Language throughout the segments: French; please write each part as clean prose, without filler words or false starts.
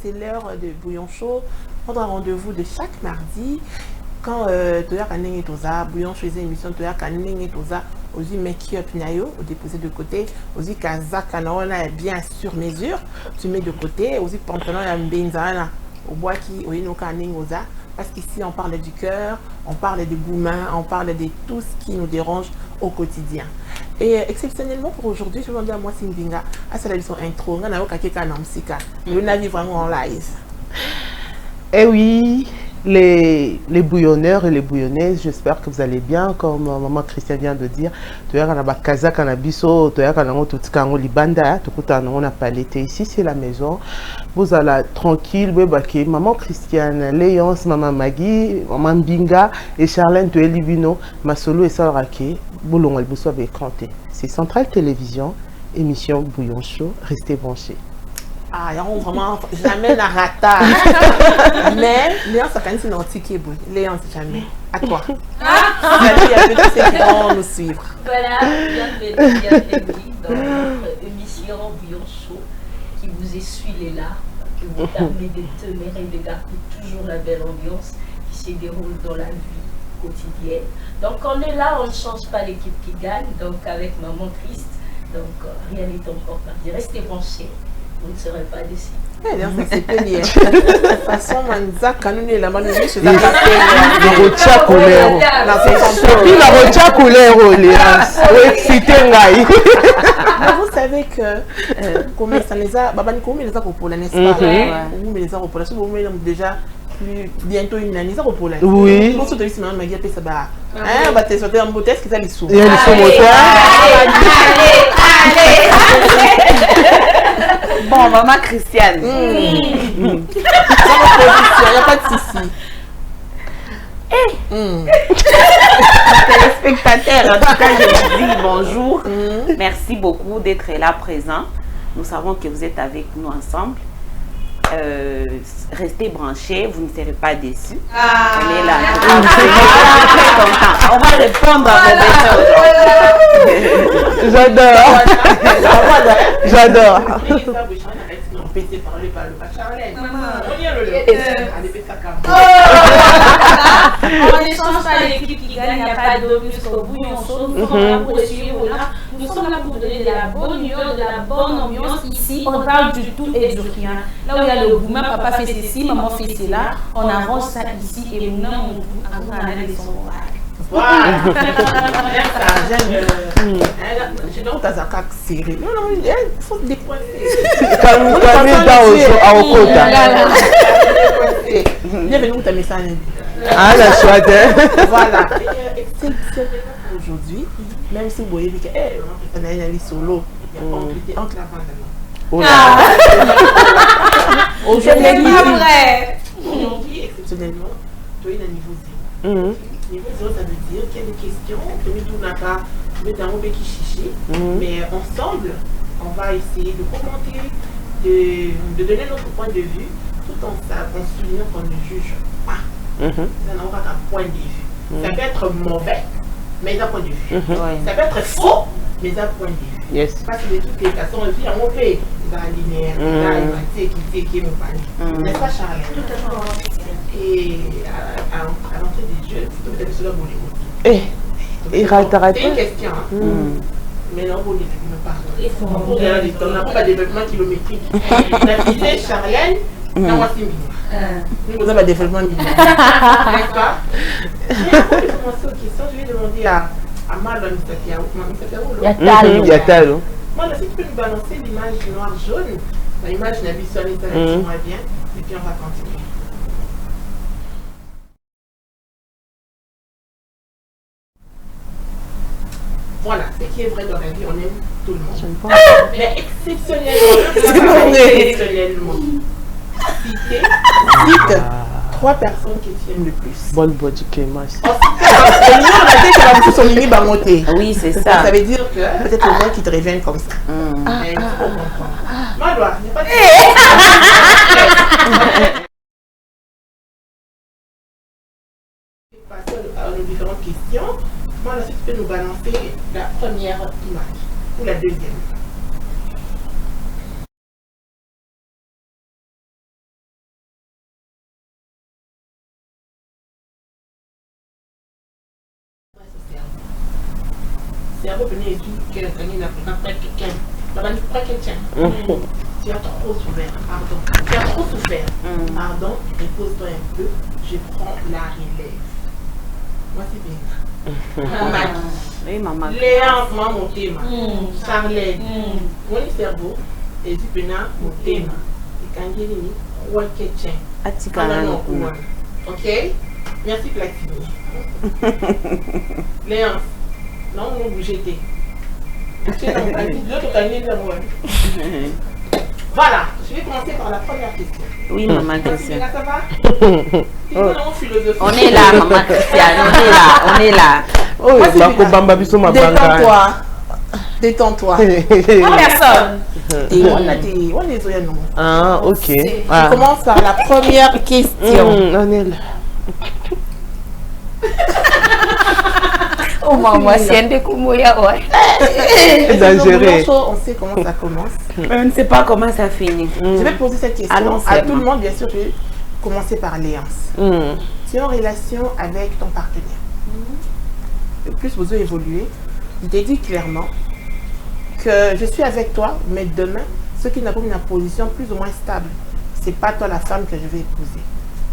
c'est l'heure de Bouillon Chaud. Prendre un rendez-vous de chaque mardi. Quand Toya Kaneng et Toza, Bouillon Chaud, une émission Toya Kaneng et Toza, aussi make-up nayo, au déposer de côté, aussi Kazak Kanaona est bien sur mesure, tu mets de côté, aussi pantalon et benzana, au bois qui, au yino Kaneng Oza, parce qu'ici on parle du cœur, on parle des gourmands, on parle de tout ce qui nous dérange au quotidien. Et exceptionnellement pour aujourd'hui, je vais dire à moi Sindinga, à celle de son intro, on a eu quelqu'un en musique, le navire vraiment en live. Eh oui, les bouillonneurs et les bouillonnaises, j'espère que vous allez bien, comme maman Christiane vient de dire. On n'a pas l'été ici, c'est la maison. Vous allez tranquille, maman Christiane, Léonce, maman Maggie, maman Binga et Charlène de Elibino, Masolo et Salrake, Boulon et Bousso avec Kanté. C'est Centrale Télévision, émission Bouillon Chaud, restez branchés. Ah, il y a vraiment jamais la rata. Mais Léon, ça quand même c'est un Léon, jamais. À toi. Il y a peut-être ceux qui vont nous suivre. Voilà, bienvenue dans notre émission Bouillon Chaud qui vous essuie les larmes, qui vous permet de tenir et de garder toujours la belle ambiance qui se déroule dans la vie quotidienne. Donc on est là, on ne change pas l'équipe qui gagne, donc avec Maman Christ, donc rien n'est encore perdu. Restez branchés. Vous ne serez pas déçus. C'est pas lié. De toute façon, Manza, quand nous sommes là, nous sommes là. Le rocha couleur. Puis la rocha couleur, vous savez que, comme ça les a, comme les a pour n'est-ce pas? Vous les a pour la vous déjà bientôt une année, ça pour la. Oui. Vous savez, si maman m'a dit que ça va. Hein, bah, t'es sorti en beauté, est-ce que ça les sous? Il y a les sous Bon, maman Christiane. Il n'y a pas de souci. Téléspectateurs, en tout cas, je vous dis bonjour. Merci beaucoup d'être là présent. Nous savons que vous êtes avec nous ensemble. Restez branchés, vous ne serez pas déçus. On est là. Très content. On va répondre à vos questions. J'adore. On n'échange pas l'équipe qui gagne, il n'y a pas de jusqu'au bout. Nous sommes là pour suivre là. Nous sommes là pour donner de la bonne humeur, de la bonne ambiance. Ici, on parle du tout et du rien. Là où il y a le gourmand, papa fait ceci, maman fait cela. On arrange ça ici et nous, on a les sons. Voilà. Je donne ta zakat serrée. Non, non, il faut dépointer. Bienvenue où ta message. Ah, la chouette. Voilà. Aujourd'hui, même si vous voyez que on a une solo, il y a pas entre la bande. Aujourd'hui, exceptionnellement, tu es à niveau 0. Niveau 0, ça veut dire qu'il y a des questions, tout n'a pas, dans un qui chichi, mais ensemble, on va essayer de commenter, de donner notre point de vue, tout en soulignant qu'on ne juge pas. Ça n'a pas qu'un point de vue. Ça peut être mauvais, mais d'un point de vue. Ça peut être faux, mais d'un point de vue. Yes. Parce que de toutes les façons, on vit en mauvais. Dans la linéaire, qui est mon panier. N'est-ce pas, Charles? Tout à fait. Et à l'entrée des jeux, c'est peut-être cela pour les mots. C'est une question. Mais non, vous on n'a pas de développement kilométrique. La visée Charlène, la voici nous avons un développement militaire. N'est-ce pas? Mais avant de commencer aux questions, je vais demander à Marlon Yatalo. Moi, si tu peux nous balancer l'image noire-jaune, l'image n'a visualisé relativement bien, et puis on va continuer. Voilà, ce qui est vrai dans la vie, on aime tout le monde. Mais exceptionnellement, cite 3 personnes qui t'aiment le plus. Bonne body Clémence. Oui, c'est ça. Ça veut dire que peut-être le mec qui te revienne comme ça. Mais il faut comprendre. Moi, Edouard, il n'y a pas de passer aux différentes questions. Moi, là, si tu peux nous balancer la première image ou la deuxième. cerveau venait et dit que tu as trop souffert, pardon. Tu as trop souffert. Pardon, repose-toi un peu, je prends la relève. Moi, c'est bien. Oui, maman. Léance, moi, mon thème. Charlène, mon cerveau, et du pénal, mon thème. Et quand il est mis, quoi que tiens. Ok? Merci, Platini. Léance, non, on va bouger. Voilà, je vais commencer par la première question. Oui, maman Christiane. Ça va? On est là, maman Christiane, on est là. Oh, détends-toi. Détends-toi. Personne. On est là. Ah, ok. Je commence par la première question. On est là. Oh maman, c'est un découmoya, ouais. Exagéré. On sait comment ça commence. On ne sait pas comment ça finit. Je vais poser cette question Allons, à tout le monde, bien sûr. Je vais commencer par Léance. Tu es en relation avec ton partenaire. Plus vous avez évolué, il te dit clairement que je suis avec toi, mais demain, ceux qui n'ont pas une position plus ou moins stable, c'est pas toi la femme que je vais épouser.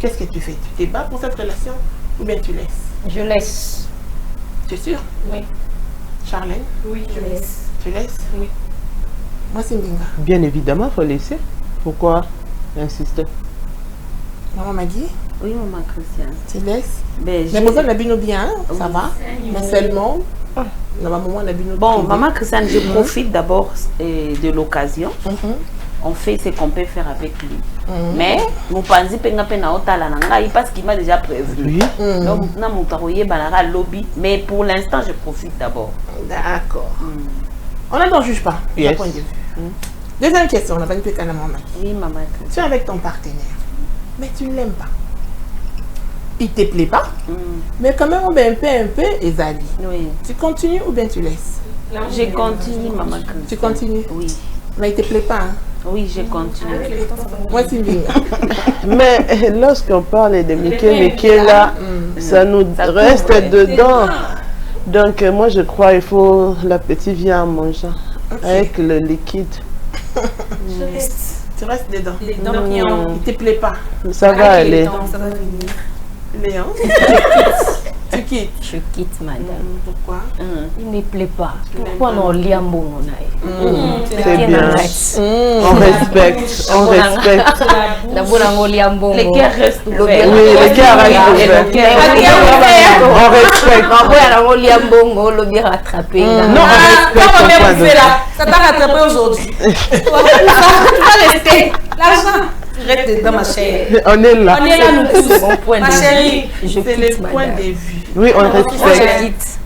Qu'est-ce que tu fais? Tu te bats pour cette relation ou bien tu laisses? Je laisse. Tu es sûr? Oui. Charlène? Oui, je laisse. Tu laisses? Oui. Moi, c'est Mbinga. Bien évidemment, il faut laisser. Pourquoi insister? Maman Maggie? Oui, maman Christiane. Tu laisses? Mais Mais bon, on a bien, ça va. Mais seulement, on a bien. bon, maman Christiane, je profite d'abord de l'occasion. On fait ce qu'on peut faire avec lui. Mais vous pensez que parce qu'il m'a déjà prévenu. Donc, lobby. Mais pour l'instant, je profite d'abord. D'accord. On n'en juge pas. Yes. Point de vue. Deuxième question, on a pas dit que maman. Oui, maman. Tu es avec ton partenaire, mais tu ne l'aimes pas. Il te plaît pas, mais quand même, on met un peu, Ezali. Oui. Tu continues ou bien tu laisses? Je continue, maman. Tu continues? Oui. Mais il te plaît pas, hein? Oui, je continue. Moi, c'est bien. Mais lorsqu'on parle de Mickey là, ça nous reste dedans. Donc moi je crois il faut la petite vient en mangeant avec le liquide. Tu restes dedans. Il te plaît pas. Ça va aller. Léon, tu quittes. Je quitte, madame. Pourquoi? Il ne me plaît pas. Pourquoi non liambo C'est bien. On respecte. On respecte. Les cœurs restent ouverts. Oui, les cœurs restent ouverts. On respecte. Non, on respecte. Ça t'a rattrapé aujourd'hui. Tu vas rester. L'argent. Reste dans ma chère. On est là. On est là, nous tous. Mon point Ma de vue. chérie. C'est le point de vue. Oui, on respecte.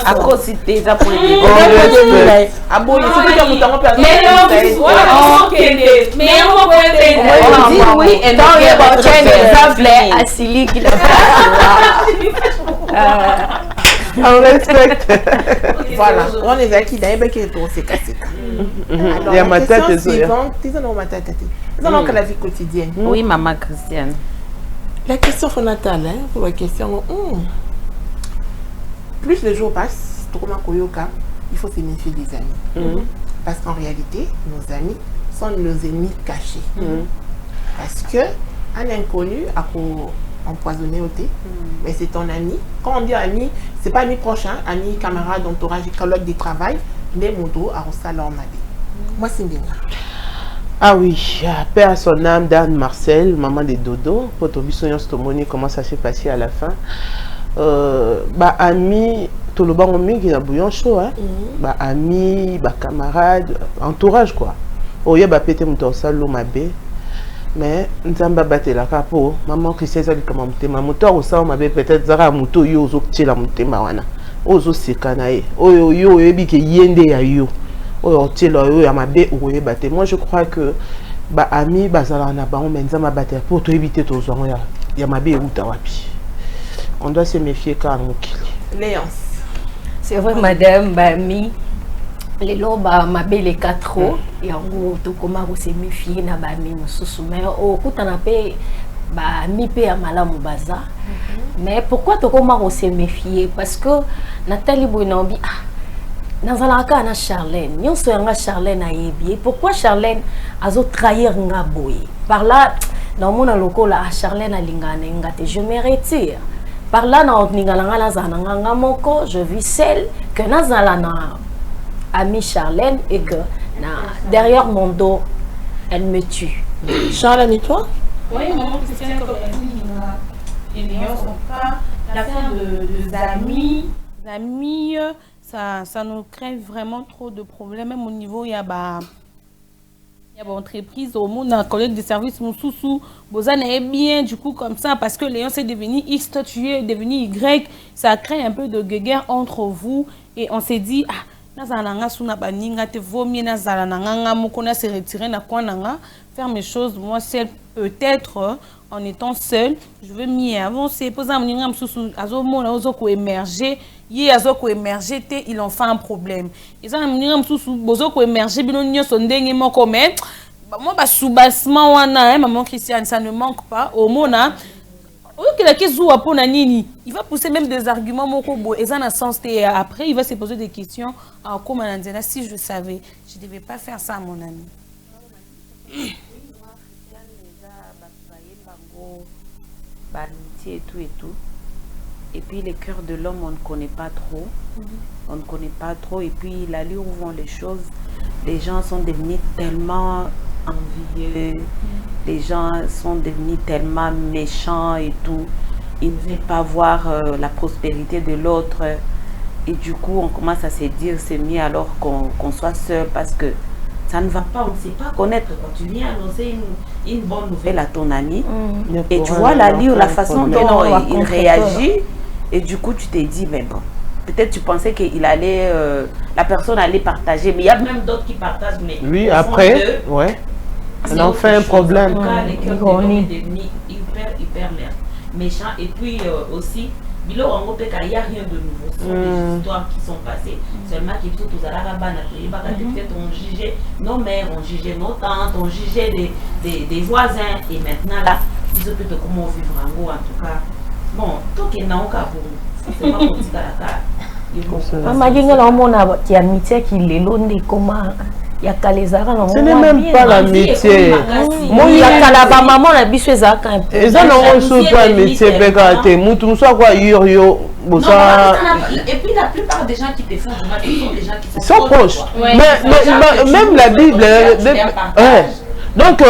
À cause de tes appoints. Ah bon, il faut que tu aies Mais On dit oui, et non, il y a un exemple à Sili qui l'a fait. On respecte. Voilà, on est acquis d'ailleurs qui est aussi cassé. Il y a ma tête et ça. Dans la vie quotidienne. Oui, maman Christiane. La question fondamentale, pour la question, plus les jours passent, il faut se méfier des amis. Parce qu'en réalité, nos amis sont nos ennemis cachés. Parce que un inconnu a empoisonné au thé, mais c'est ton ami. Quand on dit ami, c'est pas ami prochain, ami, camarade, entourage, collègue de travail, mais mon dos a reçu leur mari. Moi, c'est bien. Ah oui, paix à son âme d'Anne Marcel, maman de Dodo. Pour ton vision stomoni, comment ça s'est passé à la fin. Bah ami, tout le banc qui n'a bouillon chaud, hein. Bah ami, bah camarade, entourage quoi. Oh y'a bah pété mon torsal l'eau ma bé. Mais nous avons battu la capo. Maman Christiane a dit comment monter ma moteur au sang ma bé peut-être zara moto yo zo la monter mawana. Ozo sekanae. Oyo yo ebi ke yende ya yo. Oyo tela yo ya ma bé oye battu. Moi je crois que bah ami bah zara na ba on menza ma battu pour te éviter to zo ya ma bé uta wapi. On doit se méfier car on Léance. C'est vrai, madame, Bami. Les lobes, ma belle est 4 ans. Et en gros, tout comment vous se méfier, na Bami, nous mais au coup, t'en as payé bah mipé à malamu baza. Mais pourquoi tu commences à se méfier? Parce que Nathalie Bouinambi, Nazalaka na Charlène, nous sommes Charlène à Yébié. Pourquoi Charlène a trahir nga boy? Par là, dans mon local à Charlène à Lingane, je me retire. Par là, dans Ningalanga Moko, je vis celle que Nazalana ami Charlène et que derrière mon dos, elle me tue. Charlène et toi? Oui, maman Christiane, comme elle dit, les liens sont pas l'affaire de amis. Amis, ça nous crée vraiment trop de problèmes. Même au niveau, il y a entreprise, au monde, un collègue de service, Moussoussou, Bozan est bien, du coup, comme ça, parce que Léon c'est devenu X, toi tu es devenu Y, ça crée un peu de guerre entre vous, et on s'est dit, Nazalanga suna baninga te vaut mieux Nazalananga mokona se retirer na kwananga faire mes choses moi seul peut-être en étant seul je veux mieux avancer poser moninga msusu azomona ozoko émerger ye azoko émerger te il en fait un problème ils ont moninga msusu bozoko émerger bino nyoso ndenge moko mais moi ba soubassement wana maman Christiane ça ne manque pas au mona. Il va pousser même des arguments et après il va se poser des questions comme si je savais je ne devais pas faire ça mon ami. Et tout et puis les cœurs de l'homme on ne connaît pas trop et puis la lieu où vont les choses les gens sont devenus tellement envieux. Les gens sont devenus tellement méchants et tout. Ils ne veulent pas voir la prospérité de l'autre. Et du coup, on commence à se dire c'est mieux alors qu'on soit seul parce que ça ne va pas, on ne sait pas connaître. Quand tu viens annoncer une bonne nouvelle à ton ami et tu vois la façon dont il réagit et du coup, tu t'es dit, mais bon, peut-être tu pensais qu'il allait, la personne allait partager, mais il y a même d'autres qui partagent. Mais oui, après, ouais. On en fait un problème. En tout cas, les cœurs de l'homme est devenu hyper méchant. Et puis aussi, il n'y a rien de nouveau. Ce sont des histoires qui sont passées. Seulement qu'il faut tous à la rabane, peut-être on jugeait nos mères, on jugeait nos tantes, on jugeait des voisins. Et maintenant là, ils ont peut-être comment vivre en gros en tout cas. Bon, tout est dans le cas pour nous. C'est pas pour dire la carte. Ce n'est même pas l'amitié. Moi, il y a la maman, la biche, ça quand même. Et ça, non, on se pas amitié, pégaté. Moutou, soit quoi, yo. Et puis la plupart des gens qui te font du mal, ils sont des gens qui sont proches. Mais même la Bible. Donc,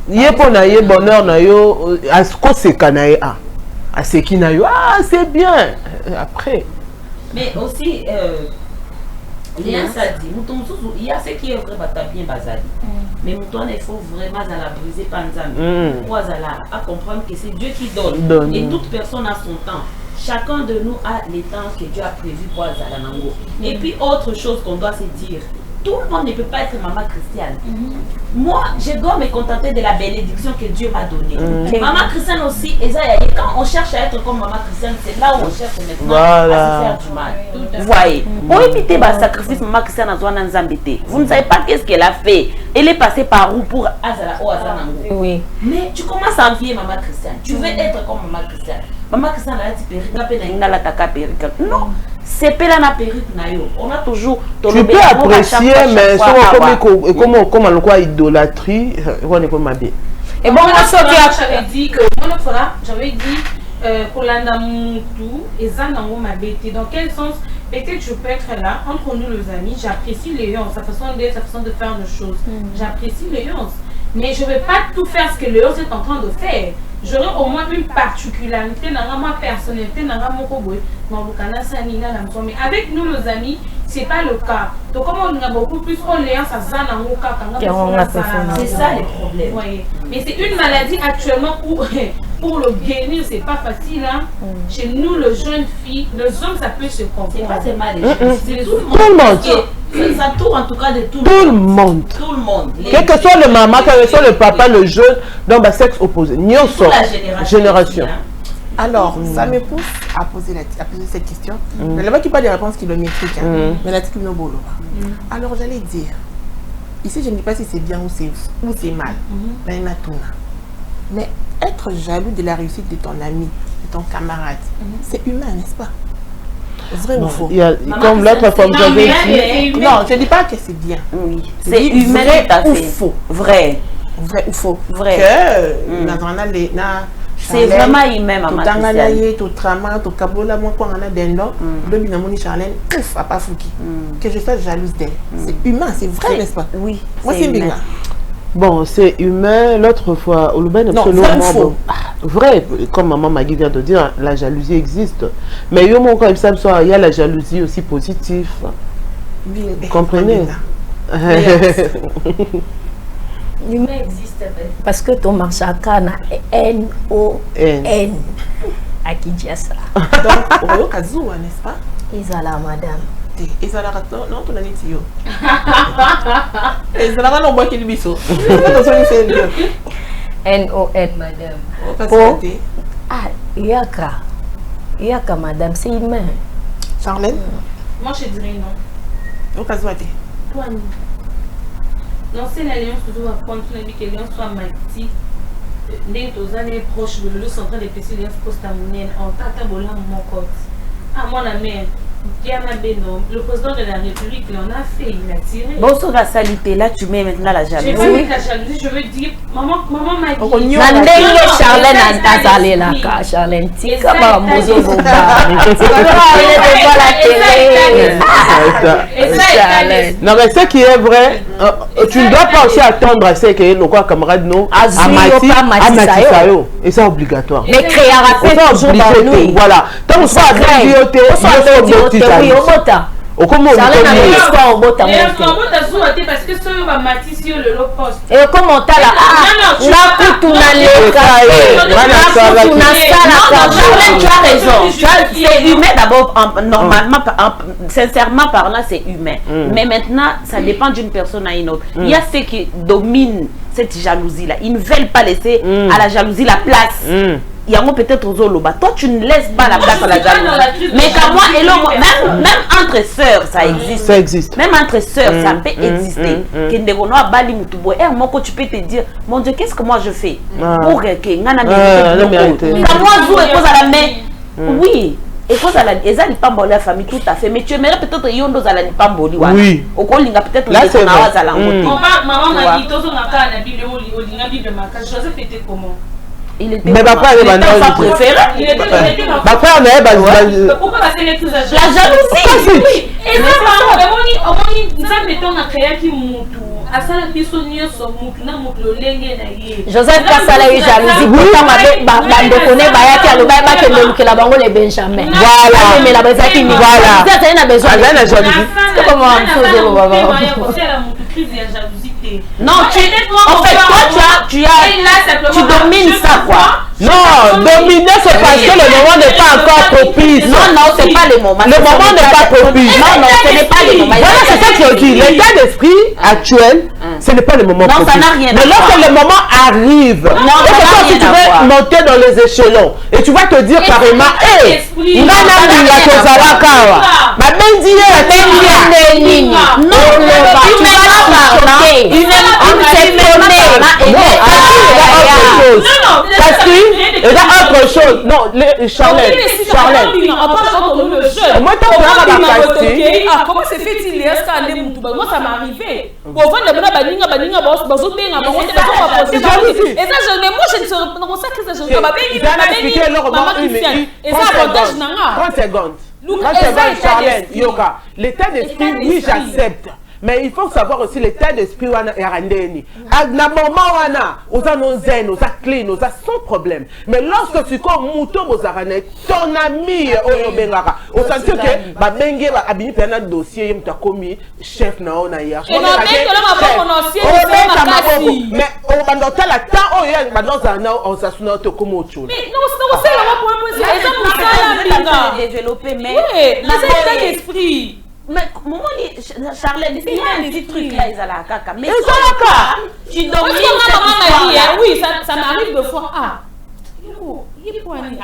il y a pour naïe bonheur naïo à ce qu'on s'est canaï à ce qui naïo c'est bien après. Mais aussi. Léa ça dit, il y a ce qui est vrai, bien basali. Mais mouton, il faut vraiment la briser par pour à comprendre que c'est Dieu qui donne. Et toute personne a son temps. Chacun de nous a les temps que Dieu a prévu pour Azalanango. Et puis autre chose qu'on doit se dire, tout le monde ne peut pas être maman Christiane. Moi, je dois me contenter de la bénédiction que Dieu m'a donnée. Maman Christiane aussi, quand on cherche à être comme maman Christiane, c'est là où on cherche maintenant à se faire du mal. Vous voyez, pour éviter le sacrifice, maman Christiane a besoin d'un zambété. Vous ne savez pas qu'est-ce qu'elle a fait. Elle est passée par où pour Azalanango. Oui. Mais tu commences à envier maman Christiane. Tu veux être comme maman Christiane. Maman Christiane a dit non. C'est pas la perruque. On a toujours. Tu peux apprécier, mais comment on quoi idolâtrie, on est pas mal bien. Et bon, j'avais dit que j'avais dit pour l'Andamoutou et Zanango m'a bêté. Dans quel sens peut-être je peux être là entre nous les amis. J'apprécie Léon, sa façon d'être, sa façon de faire les choses. J'apprécie Léon, mais je ne vais pas tout faire ce que Léon est en train de faire. J'aurais au moins une particularité dans ma personnalité, dans mon coboy, mais avec nous, nos amis, c'est pas le cas. Donc, comme on a beaucoup plus, on est ça c'est ça le problème. Oui. Mais c'est une maladie actuellement où, pour le guérir, c'est pas facile. Hein. Chez nous, les jeunes filles, les hommes, ça peut se comprendre. C'est pas seulement les jeunes filles, tout le monde. Ça tourne en tout cas de tout le monde. Tout le monde. Quel que soit le maman, quel que soit le papa, le jeune, dans le sexe opposé. La génération. Alors, ça me pousse à poser cette question. Mais là-bas, qui pas des réponses kilométriques. Mais là, c'est bolo. Alors, j'allais dire, ici, je ne dis pas si c'est bien ou c'est mal. Mais être jaloux de la réussite de ton ami, de ton camarade, c'est humain, n'est-ce pas? Vrai ou faux? Comme l'autre fois, vous avez dit. Non, je ne dis pas que c'est bien. Oui, c'est humain tout à fait. Ou faux? Vrai. Vrai ou faux? Vrai. Que c'est vraiment humain, maman. Que je sois jalouse d'elle. C'est humain, c'est vrai, n'est-ce pas? Oui. Moi, c'est humain. Bon, c'est humain. L'autre fois, absolument vrai, comme maman Magui vient de dire, la jalousie existe. Mais il y a la jalousie aussi positive. Vous comprenez? L'humain existe parce que ton marchaka na N-O-N à Kinshasa. Donc, au Kazoua, n'est-ce pas? Isala, madame. Isala, non, tu n'as dit yo. Isala, non, moi qui le biso. N-O-N, madame. Ah, Yaka, madame, c'est humain. Charlène? Moi, je dirais non. Au Kazoua, toi, non. Non, c'est l'alliance toujours à prendre, tu n'as dit que l'alliance soit mati. Les deux années proches, le sont en train de passer l'alliance post-amounienne. En tata bola mon côté. Ah, mon ami, Diana Beno, le président de la République, il en a fait, il a tiré. Bon, sur la salité, là, tu mets maintenant la jalousie. Je vais mettre la jalousie, je veux dire, maman m'a dit. Charlène a azalé la cas, Charlène. Tika ba mozo boba. Non, mais ce qui est vrai, tu ne dois pas aussi attendre à ce que nos camarades nous Sayo. Et c'est obligatoire. Mais créer un toujours dans nous. Voilà. Tant que ça a été oui, au Bota. Au comment Charlène a une histoire au Bota. Parce que ça va matisser le low post. Et comment t'as là? Charlène, tu as raison. C'est humain d'abord, normalement, sincèrement parlant, c'est humain. Mais maintenant, ça dépend d'une personne à une autre. Il y a ceux qui dominent cette jalousie-là. Ils ne veulent pas laisser à la jalousie la place. Il y a peut-être aux Zoloba. Toi, tu ne laisses pas la place à la jalousie. Mais qu'à moi et l'homme, même entre sœurs, ça existe. Ça existe. Même entre sœurs, ça peut exister. Et un moment, tu peux te dire, mon Dieu, qu'est-ce que moi je fais pour que Ngana mérite. Moi, je et cause à la main. Oui. Et cause à la la famille, tout à fait. Mais tu aimerais peut-être yondo à la nipamboli. Oui. Au colinga peut-être là c'est maman m'a dit, tous on a qu'à la Bible, on a Bible, Joseph était comment? Mais papa est maintenant préféré. Papa est pourquoi passer les tous à la jalousie? Et ça, on mettons à créer qui moutou. À ça, la personne son moutou, na moutou lengue na yé. Joseph Kassala est jalousie. Pourtant, ma déconné, Bayaki a le bail que la bango les Benjamin. Voilà. Mais la bête qui voilà. Tu as besoin de la jalousie. Comment on fait le baba? Non, en fait, toi, tu domines ça, quoi. Non, dominer, c'est parce que le moment n'est pas encore propice. Non, c'est pas le moment. Le moment n'est pas propice. Non, ce n'est pas le moment. Voilà, c'est ça que je dis. L'état d'esprit actuel, ce n'est pas le moment propice. Non, ça n'a rien à voir. Mais lorsque le moment arrive, et que tu veux monter dans les échelons, et tu vas te dire carrément, hé, parce que il y a autre chose. Non, Charlène. Moi, comment c'est fait-il? Moi, ça m'est arrivé. Moi, je ne Charlène, Yoka, l'état d'esprit, oui, j'accepte. Mais il faut savoir aussi l'état d'esprit et Randeni. À un moment, on a nos zen, on a clean, on a sans problème. Mais lorsque tu comme mouton, ton ami, on sent que bah bengue va abîmer un dossier, tu as commis chef na on a hier. Mais on va noter la temps où il y a dans un an, on s'assoit au comme autre chose. Mais non, c'est développer, mais l'état d'esprit. Mais moment Charlène, il y a des trucs là, ils ont la caca. Mais tu domines oui, ça m'arrive de fois. Il est poigné.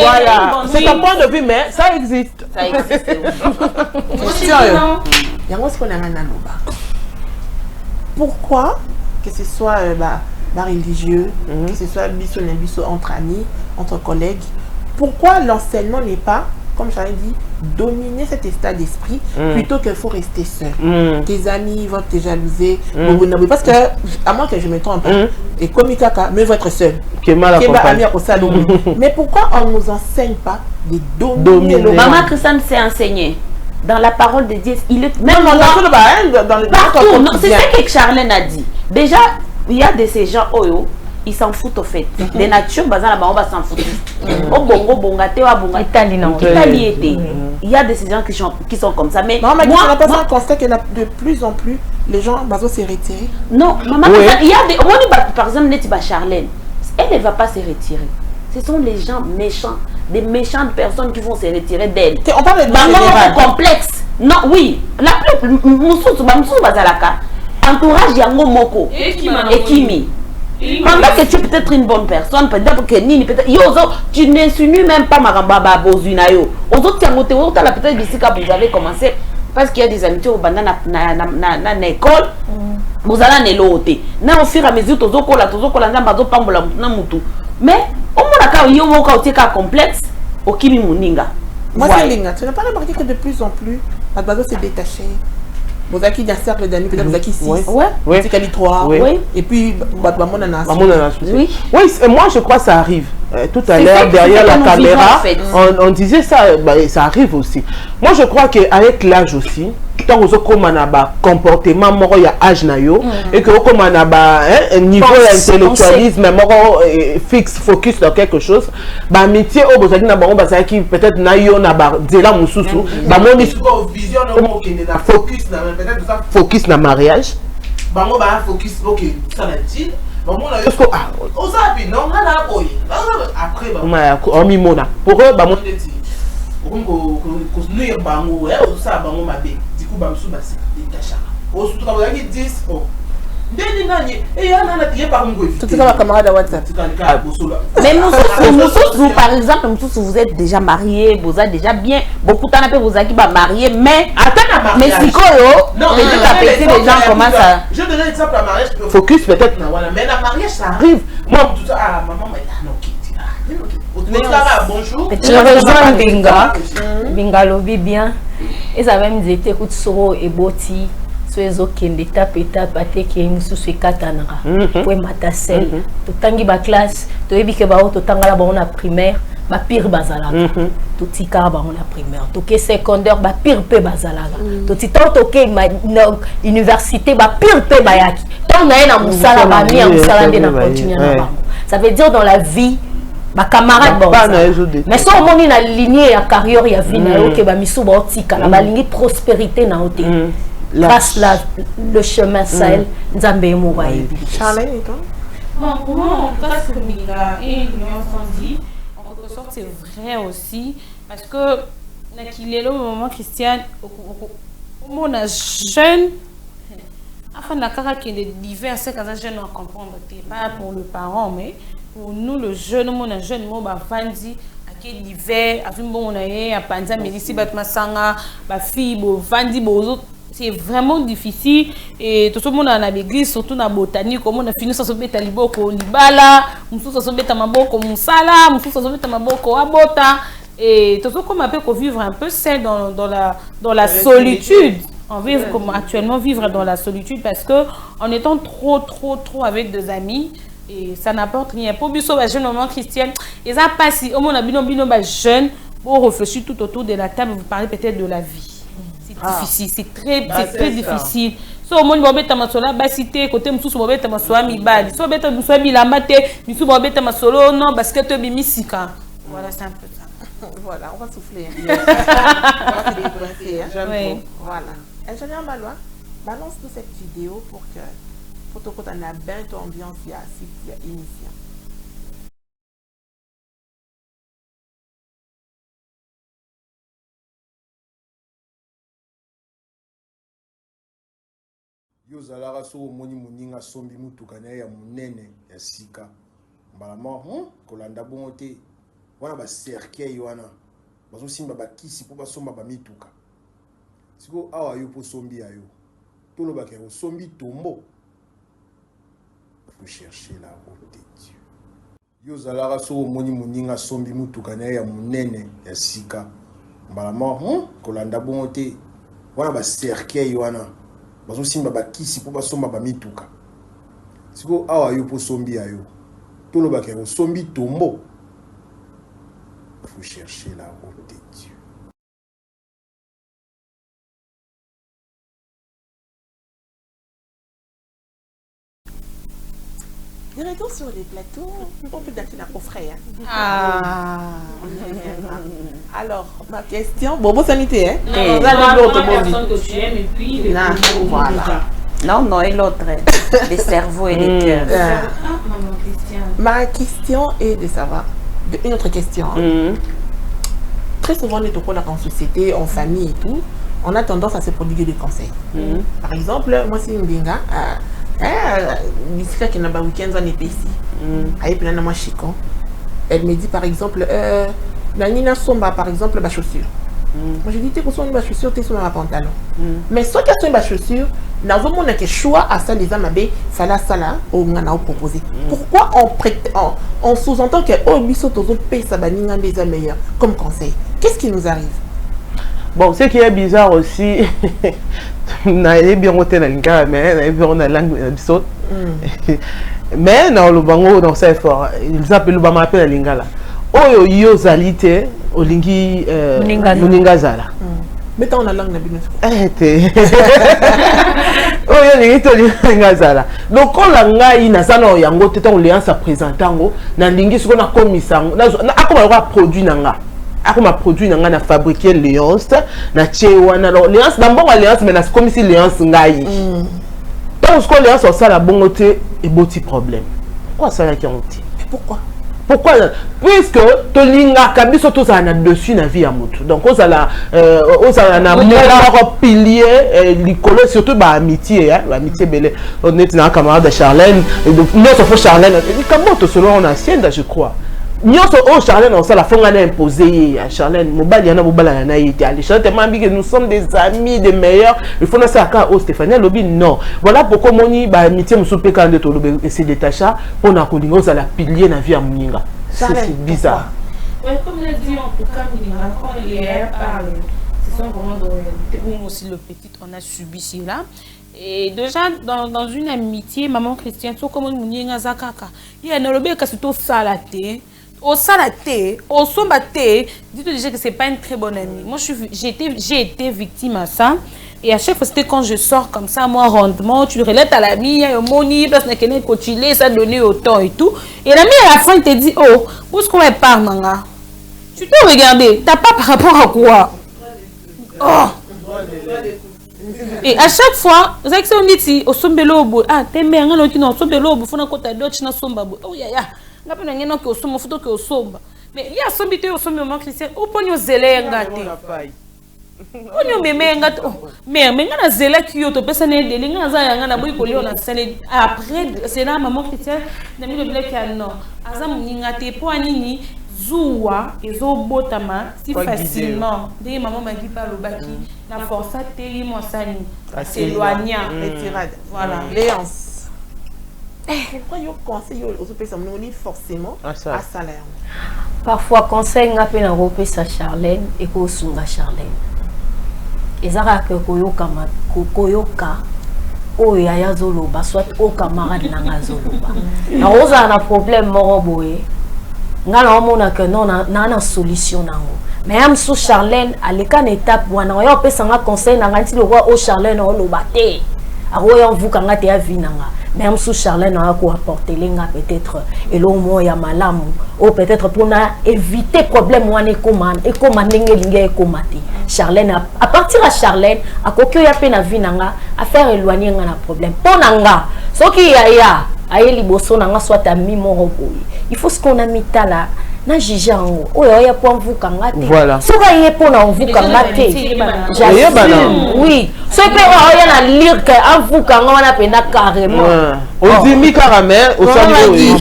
Voilà, c'est un point de vue, mais ça existe. Ça existe. Pourquoi, que ce soit religieux, que ce soit biso entre amis, entre collègues, pourquoi l'enseignement n'est pas, comme j'avais dit, dominer cet état d'esprit plutôt qu'il faut rester seul. Tes amis vont te jalouser. Parce que, à moins que je me trompe, et comme Ikaka, mieux vaut être seul. Mais pourquoi on ne nous enseigne pas de dominer le Maman Christiane s'est enseignée. Dans la parole de Dieu, il est même partout. C'est ce que Charlène a dit. Déjà, il y a de ces gens, ils s'en foutent au fait. Les natures, on va s'en foutre. Il y a de ces gens qui sont comme ça. Mais moi, je constate que de plus en plus, les gens vont se retirer. Non, maman, il y a des... Par exemple, Charlène, elle ne va pas se retirer. Ce sont les gens méchants, des méchantes personnes qui vont se retirer d'elle. On parle de complexe. Non, oui. La plus... Entourage Yango Moko. Et Kimi. Pendant que tu es peut-être une bonne personne, peut-être que Nini, peut-être... Tu n'insinues même pas Maramba Bozunayo. Aux autres, peut-être d'ici quand vous avez commencé, parce qu'il y a des amitiés au Banda na école, vous allez l'ôter. Au fur et à mesure, mais au moins, il y a un complexe au Kimi Muninga. Moi, c'est Linga. Tu n'as pas remarqué que de plus en plus, la base s'est détachée. Vous avez d'un cercle d'amis, peut-être vous avez 6, c'est Cali 3, et puis oui, et moi je crois que ça arrive. Tout à l'heure, derrière la caméra, on disait ça, ça arrive aussi. Moi je crois qu'avec l'âge aussi, tant que vous avez un comportement, il y a âge et que vous avez un niveau d'intellectualisme fixe, focus dans quelque chose, métier, vous avez peut-être focus na mariage. Focus, ok, ça va dire. Pour eux, mais vous, par exemple, vous êtes déjà marié, vous êtes déjà bien. Beaucoup de temps, vous êtes marié, mais si les gens commencent à. Je donne un exemple à mariage. Focus peut-être, mais la mariage ça arrive. Moi, tout ça, maman, bonjour. Tu rejoins Binga. Binga lobby bien. Et ça va me dire, écoute, Soro et Boti. Sois ok, d'étape à qui est katanara. Pour mater sel. Tu tangi ba classe, tu es que ba tu tangala ba on a primaire, ba pire bazala. Tu tika ba on a primaire. Tu que secondaire ba pire pe bazala. Tu tita to ke université ba pire pe bayaki. Tant na na musala ba mi musala de na continuer na ba. Ça veut dire dans la vie ma camarade bon. Mais si on est na lignée à carrière ya vie na yo ke ba misu ba tika na ba lignée prospérité na oté. Grâce le chemin Sahel, Nzambe Mouraï. Charlène et toi? Bon, pour moi, en classe Minga et l'Union dit, en quelque sorte, c'est vrai aussi, parce que qu'il est là au moment Christiane, on a jeune, enfin, la caractère qui est divers, c'est quand un jeune on comprend, pas pour le parent, mais pour nous, le jeune, on a jeune, on va vendre. Divers, à bon, on a un panza, mais ici, Batmasanga, ma fille, vandi, c'est vraiment difficile et tout le monde dans l'église, surtout dans la botanique, comme on a fini sans se mettre à l'iboko libala, on se met à maboko musala, on se met à maboko abota et tout le monde peut vivre un peu seul dans la solitude. On vit comme actuellement vivre dans la solitude parce que en étant trop avec des amis et ça n'apporte rien. Pour biso ba jeune maman chrétienne, et ça passe au monde bino ba jeune, pour réfléchir tout autour de la table, vous parlez peut-être de la vie. Difficile, c'est très difficile. So au monde bobeta masola ba cité côté mususu bobeta masoa mi bali. So bobeta musoa mi lamate, mususu bobeta masolo non parce que tu bimisika. Voilà, c'est un peu ça. Voilà, on va souffler. On va se débrasser. Voilà. Ingénieur Malois, balance-nous cette vidéo pour que pour te côté na bien ton ambiance il y a émission. Yo zalara so moni muninga sombi mutuka na ya munene ya sika mbalama kolanda bongo te wana ba cercueil wana bazo simba bakisi po basomba ba mituka siko awa yo po sombi ayo tolo ba ke sombi tombo faut chercher la route de Dieu. Yo zalara so moni muninga sombi mutuka na ya munene ya sika mbalama kolanda bongo te wana ba cercueil wana bazo simba bakisi po basomba ba mituka siko awa yo po sombi ayo tolo ba ke sombi tombo faut chercher la route de Dieu. De retour sur les plateaux, on peut dater la confrère. Alors, ma question, bon sanité, hein? Non, personne que tu aimes et puis voilà. Non, et l'autre, les cerveaux et les cœurs. Maman Christiane. Ma question est de savoir, une autre question. Très souvent, on est au cours en société, en famille et tout, on a tendance à se prodiguer des conseils. Par exemple, moi, c'est une binga. Qui n'a pas week-end en été ici. Elle me dit par exemple, Nina somba par exemple ma chaussure. Moi je dis t'es sur ma chaussure, t'es sur ma pantalon. Mais soit qu'elle soit ma chaussure, n'a pas de choix à ça les amabé, fala sala au ngana proposé. Pourquoi on sous-entend que oh biso tozo paye sa baninga des meilleurs comme conseil? Qu'est-ce qui nous arrive? Bon, ce qui est bizarre aussi, naïe bien au télénga, mais naïe bien la langue saute. Mais dans le bango dans ce fort, ils appellent le bama appelle la lingala. Oh yo zalité, au lingi muninga zala. Mais on a langue na bino. Oh yo lingi to linga zala. Donc quand la ngai na sana yango tetan léance à présentango, na lingi ce qu'on a commis ça, na akoma wa produit nanga. Akoma produit nanga na fabriquer léance na chewana alors léance na bongo léance mais na comme si léance ngai. Donc ce qu'on léance ça la bongo te et boti problème. Pourquoi ça qui ont dit? Pourquoi? Pourquoi? Puisque tolinga kabiso to ça na dessus na vie à moto. Donc on ça na pilier l'école surtout ba amitié hein, l'amitié belle. On est na camarade de Charlène et donc nous faut Charlène comment to selon on ancienne je crois. Nyonso o Charlène on ça la fonga na imposé à Charlène mobali yana mobala na yité ali tellement que nous sommes des amis des meilleurs il faut na ça ka o Stéphanie lobi non voilà pourquoi moni ba amitié musupe quand de to lobi c'est détacha pour na kolingo ça la pilier na vie à muninga c'est bizarre. Ouais, comme l'a dit en tout cas Muninga quand les parlent ce sont vraiment nous aussi le petit on a subi cela. Et déjà dans une amitié maman Christiane so comme Muninga zakaka il y a ne lobi ka surtout salaté au salaté, au sombaté, dites-vous déjà que c'est pas une très bonne amie. Moi, j'ai été victime à ça. Et à chaque fois, c'était quand je sors comme ça, moi, rendement, tu relates à l'ami, il y a un moni, parce que quelqu'un coachilé, ça donnait autant et tout. Et l'ami, à la fin, il te dit, oh, où est-ce qu'on est par, manga? Tu dois regarder, t'as pas par rapport à quoi? Oh! Et à chaque fois, vous savez que c'est on dit, au sombelo, ah, t'es mère, on dit, non, sombelo, faut qu'on t'a d'autres, na somba, oh, ya, ya. Mais il y a un sombité au sommet moment Christian, ou pas nous zélé ngate. On nous met ngate. Mais ngana zélé qui yo to personne de linga za ngana boy ko liona sale après c'est là maman Christian nami le black non. Azam ngate po anini zuwa ezo botama si facilement. Dès maman m'a dit pas le baki na force teli mo sani. S'éloigner, retirade. Voilà, léance. Pourquoi vous conseillez aux personnes forcément à salaire? Parfois, conseil n'a pas de sa Charlène et qu'on sunga Charlène. Et ça que koyoka o yaya zoloba soit au camarade nanga zoloba. Na oza na problème moroboé. Ngala omona que non na solution nango. Mais am sous Charlène à l'écran étape wana yo pe sanga conseil nanga ti le roi au Charlène o lobate. A roya vous kanga te avinanga. Même sous Charlène a apporté l'inga peut-être et l'homme ya malamu ou peut-être pour éviter problème et comment Charlène à partir à Charlène à quoi ya peine à vinanga à faire éloigner un problème pour nanga Ce qui a aye liboso na nga soit ami moko boye. Il faut ce qu'on a mis là. Na jijango. Oyo ya po mvuka ngate. Voilà. So ka ye po na mvuka ngate. Oui. So pe oyo na lire que mvuka nga wana penda carrément. Ozimi caramel au sali.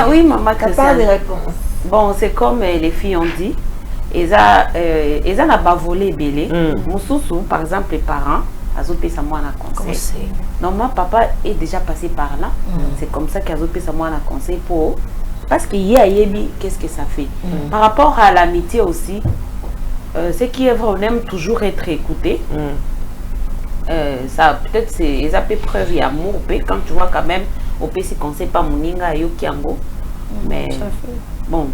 Oui, maman, Pas de réponse. Bon, c'est comme les filles ont dit. Ils ont pas volé belé. Moussousou, par exemple, les parents, ils ont payé ça moi un conseil. Normalement, papa est déjà passé par là. C'est comme ça qu'ils ont payé ça moi un conseil pour. Parce qu'il y a Yebi, qu'est-ce que ça fait? Par rapport à l'amitié aussi, ce qui est vrai, on aime toujours être écouté. Ça, peut-être, c'est peu preuve d'amour, quand tu vois quand même, au PC, conseil pas Moninga et Yokiango. Mais bon.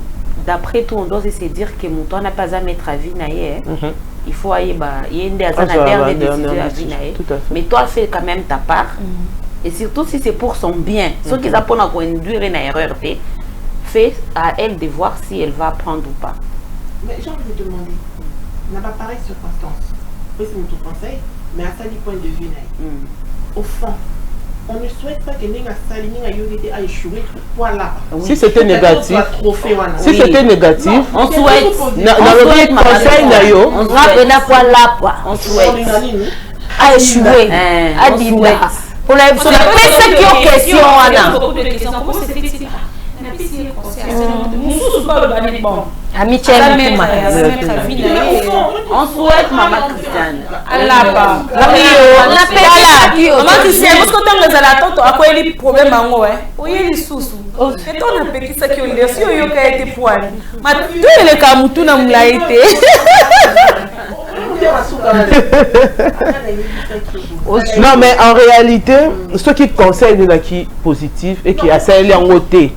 D'après tout, on doit se dire que mon temps n'a pas à mettre à vie naïe. Il faut aller, il y a une dernière décision à vie naïe. Mais toi, fais quand même ta part. Et surtout si c'est pour son bien. Ceux qui apprennent à conduire une erreur, fais à elle de voir si elle va apprendre ou pas. Mais j'ai envie de demander, n'a pas pareille circonstance. Oui, c'est mon conseil, mais à ça, du point de vue naïe. Au fond, on ne souhaite pas que Nenga Salini a échoué. Voilà. Si c'était négatif, si c'était négatif, on souhaite. On conseil nayo. On souhaite. A échoué. A dinda. Pour la question, amitié, on souhaite maman Christiane. Maman Christiane, parce que tant que la tante a quoi les problèmes en haut, oui les sous. Et on a petit ça qui on dit si on a été poil. Ma tout le camutu n'a pas été. Non mais en réalité, ceux qui conseillent de la qui positif et qui essayent en côté,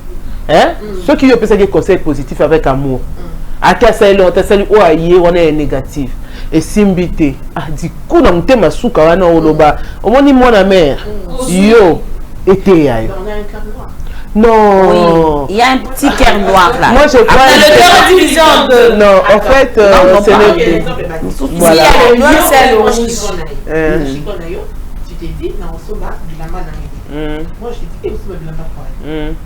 hein, ceux qui ont des conseils positifs avec amour. À qui essayent on est négatif. Et simbité, du coup on te masuka wana oloba, au moins ni mon mère, yo, été aïe. Non. Oui, il y a un petit cœur noir là. Moi je crois le cœur division en deux. Non, en fait, c'est le. Voilà. Tu t'es dit, non, Soma, Bilamba n'a. Moi je t'ai dit, Soma Bilamba quoi.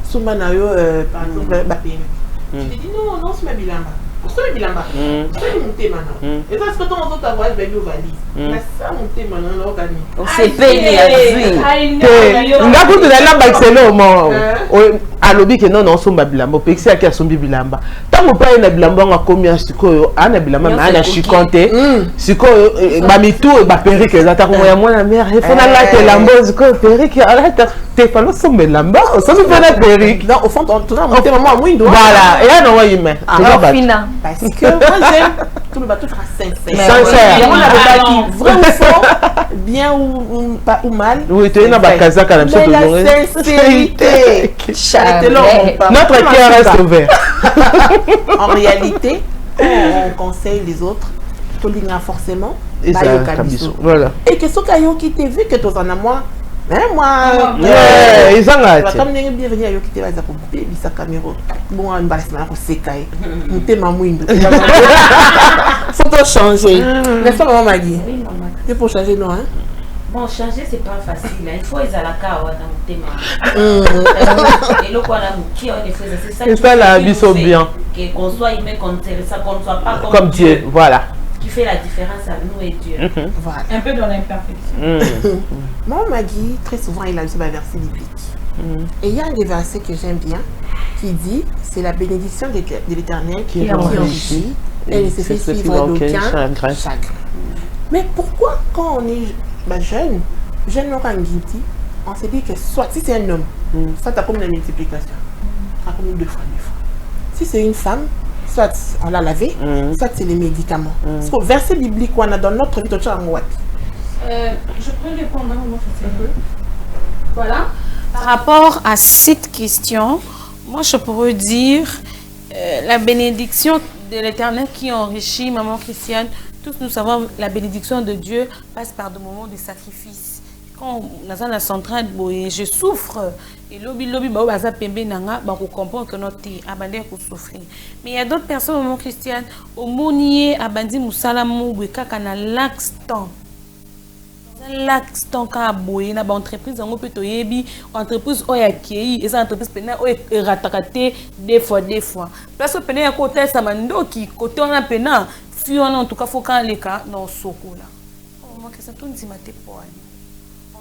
Soma Nayo, par exemple, Bappé. Tu t'es dit, non, non, Soma Bilamba. Soma Bilamba. Soma monté maintenant. Et ça, c'est quand on entend ta voix, je vais lui valise. La ça monté maintenant, là, au gagné. On s'est payé à on a goûté de la Barcelone au moment. À l'objet que non, non, Soma Bilamba. Puis c'est à qui a Sombi Bilamba. Tant que pas une Bilamba, on a combien Siko, Anna Bilamba, mais Anna Chikonte. Siko, Bamitou et Bapérique, les attaques, moi, la mère, il faut la que Lambo, Siko, Périque, arrête, t'es pas là, Sombi Bilamba, on s'en fait la Périque. Non, au fond, on monté maman à Mouindo. Voilà, et là, on va y mettre. Parce que moi, j'aime tout le bateau sera sincère. Sincère. On a bâti vrai ou faux, bien ou mal. Oui, tu es dans la casa quand même. Mais la sincérité. Notre cœur reste ouvert. En réalité, on conseille les autres. Tu l'ignores forcément. Et ça, voilà. Et que ce caillou qui t'est vu que tu en as moi. Mais moi, ils ont là. comme les bienvenus à Yoki, tu vas pour bébé sa caméra. Bon, on va se mettre au sécaille. Mon thème à mouine. Faut changer. N'est-ce pas, maman Maggie? Oui, maman. C'est pour changer, non, hein? Bon, changer, c'est pas facile. Il faut les à la carte dans mon thème. Et le quoi, qui a des choses, c'est ça. C'est ça la vie sont bien. Qu'on soit aimé, qu'on ne soit pas comme Dieu. Voilà. Qui fait la différence avec nous et Dieu. Voilà. Un peu dans l'imperfection. Moi, Maggie, très souvent, il a usé ma verset biblique. Et il y a un des versets que j'aime bien qui dit c'est la bénédiction de l'Éternel qui enrichit et ne se fait suivre d'aucun chagrin. Mais pourquoi, quand on est jeune on se dit que soit si c'est un homme, ça t'as comme la multiplication, ça comme 2 fois. Si c'est une femme, soit on l'a lavé, soit c'est les médicaments. Parce que verset biblique qu'on a dans notre vie, je peux répondre Voilà. Par rapport à cette question, moi je pourrais dire la bénédiction de l'Éternel qui enrichit maman Christiane. Tous nous savons la bénédiction de Dieu passe par des moments de sacrifice. Quand dans la centrale, je souffre et lobby baza pembe nanga ba comprendre que notre abandé pour souffrir. Mais il y a d'autres personnes maman Christiane au monier abandi musala mu kaka na l'axe temps. l'accent ka boye na ba entreprise ngo pe to yebi entreprise oya kei eza entreprise pena o ratakate deux fois place pena ya ko tesa mandoki côté on a pena fi on en tout cas faut quand les cas non sokola on manque ça tout ndimate pour aller.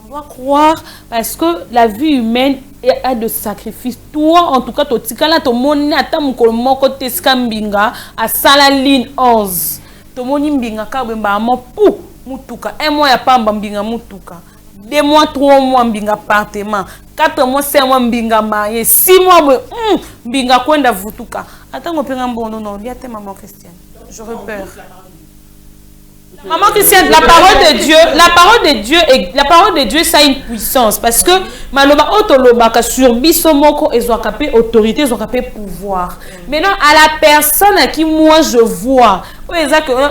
On doit croire parce que la vie humaine a de sacrifices. Toi, en tout cas, tu as ton moni ata mukolo moko teska mbinga à sala ligne 11. Ton moni mbinga ka bemba mo pou mutuka. 1 mois ya pamba mbinga mutuka. 2 mois, 3 mois mbinga appartement. 4 mois, 5 mois mbinga marié. 6 mois mbinga kwenda vutuka. Attends, on peut un bon non, il y a tes mamans chrétiennes. J'aurais peur. Maman Christiane, la parole de Dieu, ça a une puissance parce que maloba otoloba ka sur biso moko ezwakapé autorité, ezwakapé pouvoir. Maintenant à la personne à qui moi je vois,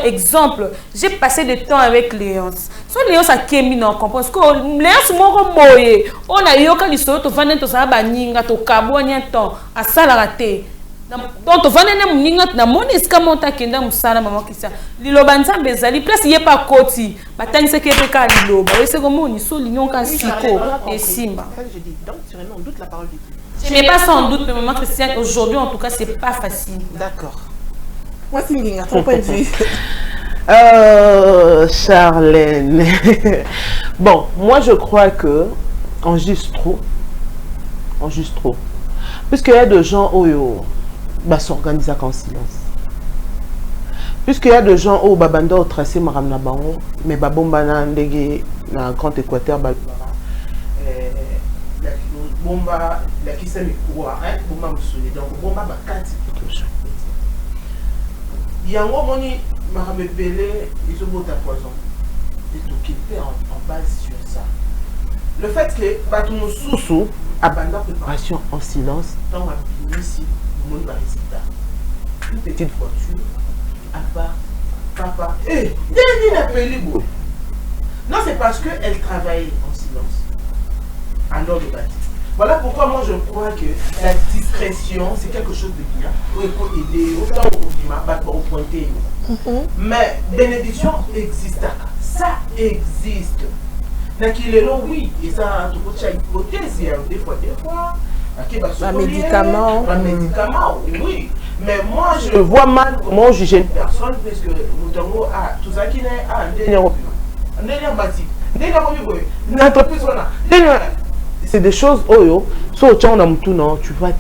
exemple, j'ai passé du temps avec Léonce. So Léonce a kemi non comprend parce que Léonce moko boye, on a yoka liso to vane to sa ba ninga to kabonye temps à sala raté. Donc tu vas aller m'ningat na mon escamonta kenda musala maman Christian liloba nzambe ezali place yé pas koti batangise ke pe ka liloba c'est comme on so lignon ka siko et simba. Je dis donc tu remets en doute la parole de Dieu. Je n'ai pas sans doute mais maman Christian aujourd'hui en tout cas c'est pas facile. D'accord. Moi c'est Nginga ton point de vue. Charlène. Bon, moi je crois que on juge trop. Puisqu'il y a des gens s'organiser en silence. Puisqu'il y a des gens où babanda au tracé maram na bango mais babomba na ndege na grand équateur bomba la kisa mikwa bomba musuli donc bomba bakati plutôt yango moni maram belé ils ont bota poison et tout qui fait en base sur ça le fait que batuno sousou abanda préparation en silence dans la ici mon résultat. Une petite voiture, papa, non, c'est parce qu'elle travaillait en silence. Alors le bâti. Voilà pourquoi moi je crois que la discrétion, c'est quelque chose de bien. Il faut aider, autant au pointer. Mais bénédiction existe. Ça existe. Donc il est là, oui. Et ça, tout le monde hypothèse, des fois. Un médicament, oui. Mais moi, je vois mal comment juger une personne parce que Moutongo a tout ça qui n'est un c'est des choses, tu vas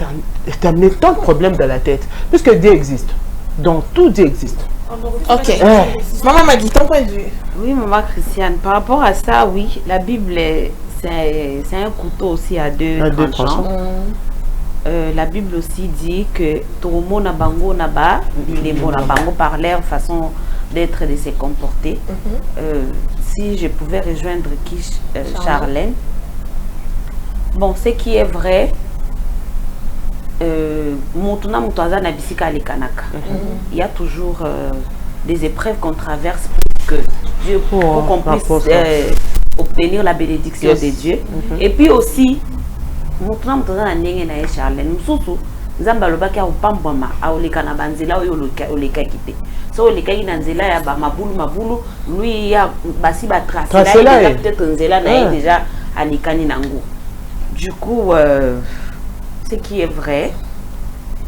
t'amener tant de problèmes dans la tête. Puisque Dieu existe. Donc tout Dieu existe. Ok. Maman Maggie, ton point de vue? Oui, maman Christiane, par rapport à ça, oui, la Bible c'est un couteau aussi à deux tranchants. La Bible aussi dit que tout le monde a bango naba, les bango par leur façon d'être et de se comporter. Si je pouvais rejoindre Charlène, bon, ce qui est vrai, il y a toujours des épreuves qu'on traverse pour que Dieu pour qu'on puisse obtenir la bénédiction de Dieu. Et puis aussi, Charlène, Zamba lobaki a upambama a oleka na banzela oleka kite. So oleka ina nzela ya ba mabulu lui ya basi ba tracer là peut-être nzela na déjà anikani nango. Du coup ce qui est vrai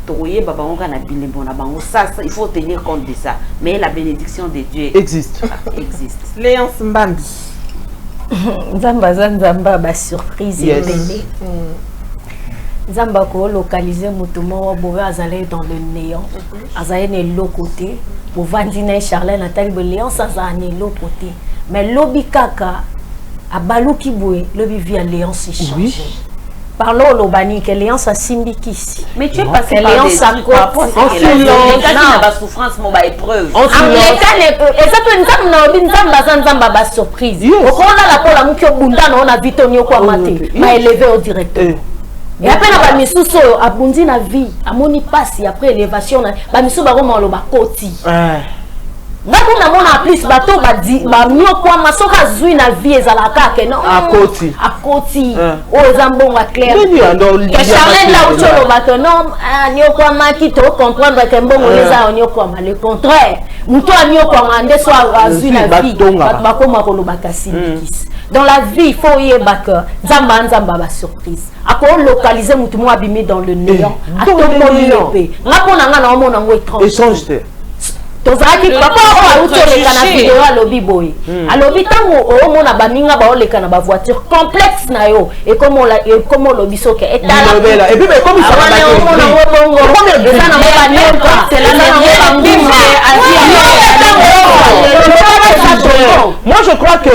toye baba onga na bilembo na bango ça il faut tenir compte de ça mais la bénédiction de Dieu existe. Léonce Mbambi. Nzamba ba surprise ebele. Nzamba ko localiser mutumo bowe azale dans le néant. Azaye ne l'autre côté. Pour Vandine Charlène Nathalie Léon ça ne l'autre côté. Mais lobi kaka abalu kiboué lobi via Léon se changer. Parlons au Lobani que Léon sa simbikisi. Mais tu es passé par Léon sa côte en silence. La souffrance mon ba épreuve. En l'état et ça peut nous na obi nzamba ba surprise. On a la pola mukyo bunda na ona vitonio kwa mate. Ma élevé au directeur. Et après la bamisuso abundi na vie amoni passe après élévation ba misu ba roma lo ba koti. Ngako na mona plus bato badi ba myokwa masoka zui na vie ezalaka ke non akoti o ezambonga clair que Charlène là où cholo bato non nyokwa maki to comprendre que mbongo leza nyokwa ma le contraire muto anyokwa ngande so azui na vie bakoma ko lobaka silikis dans la vie il faut yebaka nzamba ba surprise ako localiser mutu mo abimé dans le néant atomoni pe ngako na nga na omona ngo étrange tozaki papa autoleka na video alobi boy alobi tango omona baninga baoleka na ba voiture complexe na yo et comme lobi soke etala et puis mais comme ça va moi je crois que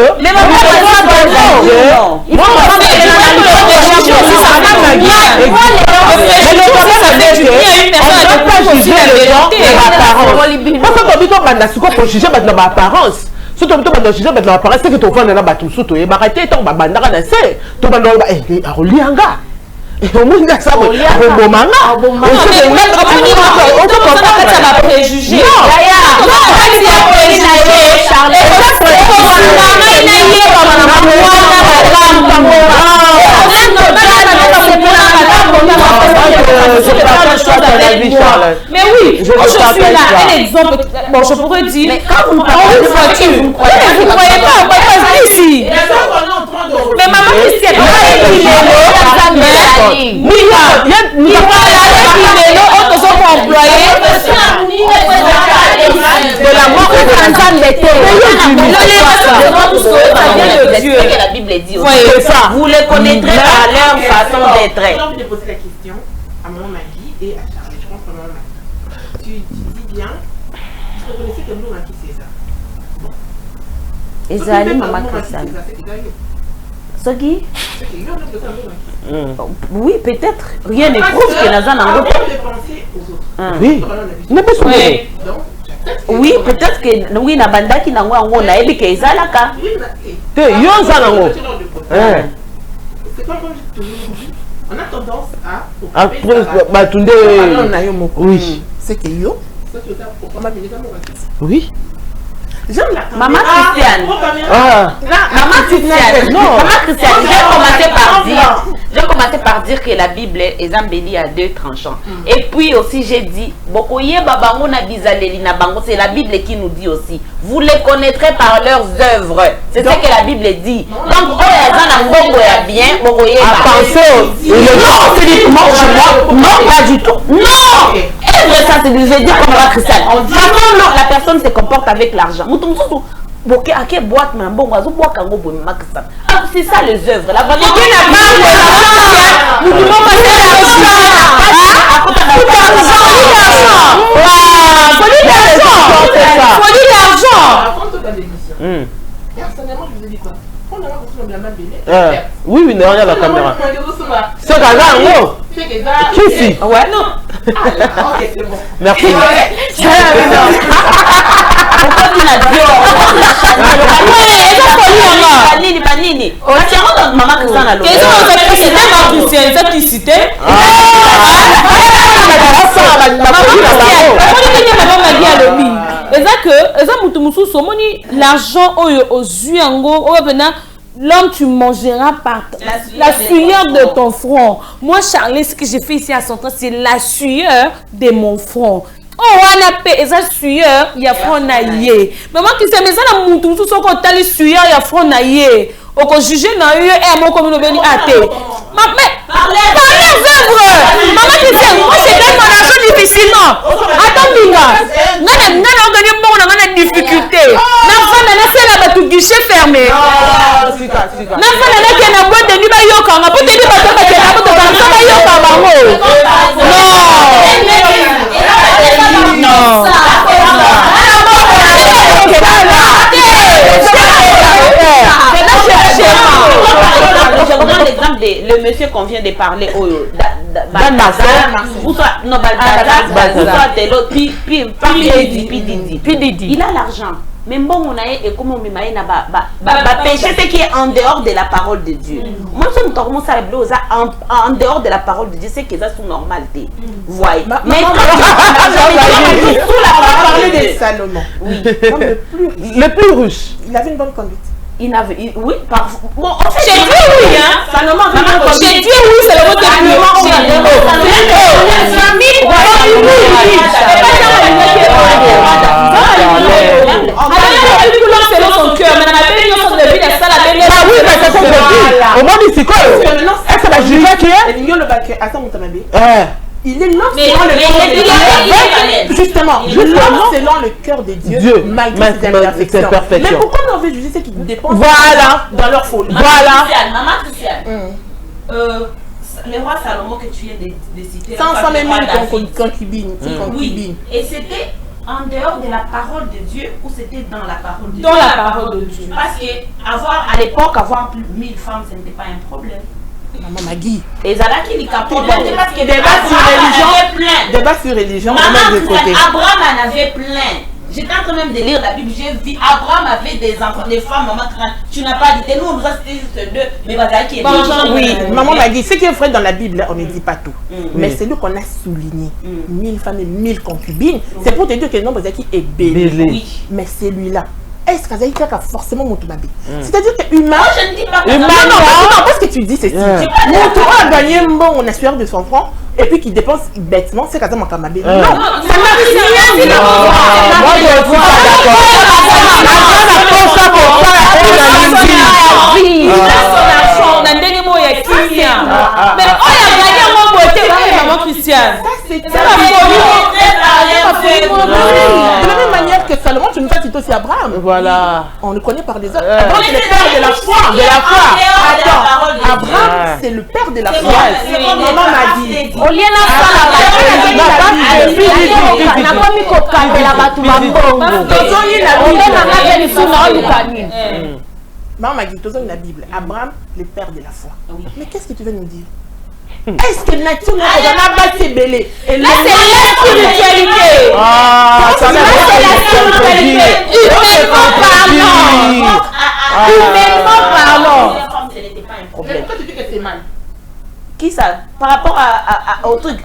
apparence. Si tu as juger l'apparence, c'est que tu as un bateau sous toi. Et arrêtez, tu as un bandara na se. Tu as un Arolianga. Et au moins, ça va. Au moment là, on va préjuger. Mais oui, je suis là. Un exemple, bon, je pourrais dire. Mais quand vous parlez de voiture, vous ne croyez pas, pas ici. Mais maman Christiane, de la mort que la Bible dit aussi. Vous les connaîtrez par leur façon d'être. Je poser la question à maman Maggie et à Charles. Je pense que maman Maggie. Tu dis bien, vous reconnaissez que maman Maggie c'est ça. Bon. Ezali maman Christiane. Sogi? Oui, peut-être. Rien ne prouve que Nazan a un oui. Oui, peut-être que oui, na banda qui n'a pas on a ébi que ezalaka. Te yo zanango. C'est comme on a tendance à oui. C'est que yo. Oui. Maman Christiane. Maman Christiane. Non. Maman Christiane, j'ai commencé par dire que la Bible est embellie à deux tranchants. Et puis aussi j'ai dit, c'est la Bible qui nous dit aussi. Vous les connaîtrez par leurs œuvres. C'est ce que la Bible dit. Donc, bien, non, pas du tout. Non. Ça, c'est de dire comme la Christiane. Non, la personne se comporte avec l'argent. C'est ça les œuvres. La personnellement, je vous ai dit quoi? Oui, oui, derrière la caméra. C'est Gaga, qui si? Ouais, non. Ok, c'est bon. Merci. l'argent aux l'homme, tu mangeras par la sueur de ton front. Moi, Charlie, ce que j'ai fait ici à son temps, c'est la sueur de mon front. Oh, on a payé ça sueur, il y a front naïe. Mais moi, qui sais, mais ça, la moutou, tout ce qu'on t'a les sueur, il y a front naïe. Au qu'on juge, n'a eu un mot comme le béni athée. Mais, parlez œuvres. Maman, qui sait, moi, c'est quand mon argent difficilement. Attends, Minga. Non, on a une difficulté. L'enfant, c'est là, tout guichet fermé. L'enfant, qui est en boîte de nuit, on a pas de je prends l'exemple de le monsieur qu'on vient de parler au il a l'argent. mais bon on a et comme on m'a péché ce qui est en dehors de la parole de Dieu. Moi je me commence à en dehors de la parole de Dieu, c'est que ça sous normalité. Voyez. Mais quand sous la parole de Salomon. Oui. Le plus riche. Il avait une bonne conduite. Il avait, oui, parfois. Bon, en fait, j'ai dit oui, hein. Salomon, j'ai dit oui, c'est le mot de son cœur, mais oui, mais c'est son cœur. Au moins, c'est quoi? Est-ce que la juge qui est? Il est l'homme selon le cœur de Dieu. Justement, l'homme selon le cœur de Dieu, malgré ses imperfections. Mais pourquoi on veut juger ceux qui dépendent dans leur folie? Voilà. Maman Christiane, le roi Salomon que tu viens de citer, 100 000 concubines. Oui, et c'était en dehors de la parole de Dieu ou c'était dans la parole de Dieu? Dans la parole de Dieu. Parce qu'à l'époque, avoir plus de 1000 femmes, ce n'était pas un problème. Maman Magui. Et Zala qui n'est qu'un problème parce que débat sur religion, maman, Abraham en avait plein. J'étais en train même de lire la Bible, j'ai vu Abraham avait des enfants, des femmes, maman, tu n'as pas dit, nous on nous a cité juste 2, mais Bazala qui est oui, maman Magui, ce qui est vrai dans la Bible, on ne dit pas tout. Mais c'est lui qu'on a souligné. 1000 femmes et 1000 concubines. C'est pour te dire que le nombre qui est béni. Mais celui-là, est-ce qu'Azaï a forcément Moutoubabi? C'est-à-dire que humain. Moi, je ne dis pas que non, parce que tu dis c'est si. Moutouba a gagné un bon on assureur de son franc et puis qui dépense bêtement, c'est Kazama Kamabé. Non, ça n'a rien dit. Moi, je ne suis pas de la même manière que Salomon, tu nous as cité aussi Abraham. Voilà. On le connaît par des autres. Abraham, c'est le père de la foi. Attends, Abraham, c'est le père de la foi. Maman m'a dit. Maman m'a dit, la Bible. Abraham, le père de la foi. Mais qu'est-ce que tu veux nous dire? Est-ce que nature n'a pas été belle? Et là, c'est la spiritualité. Ah, ça c'est la spiritualité. Humainement parlant. Ce n'était pas un problème. Pourquoi tu dis que c'est mal? Qui ça? Par rapport au truc.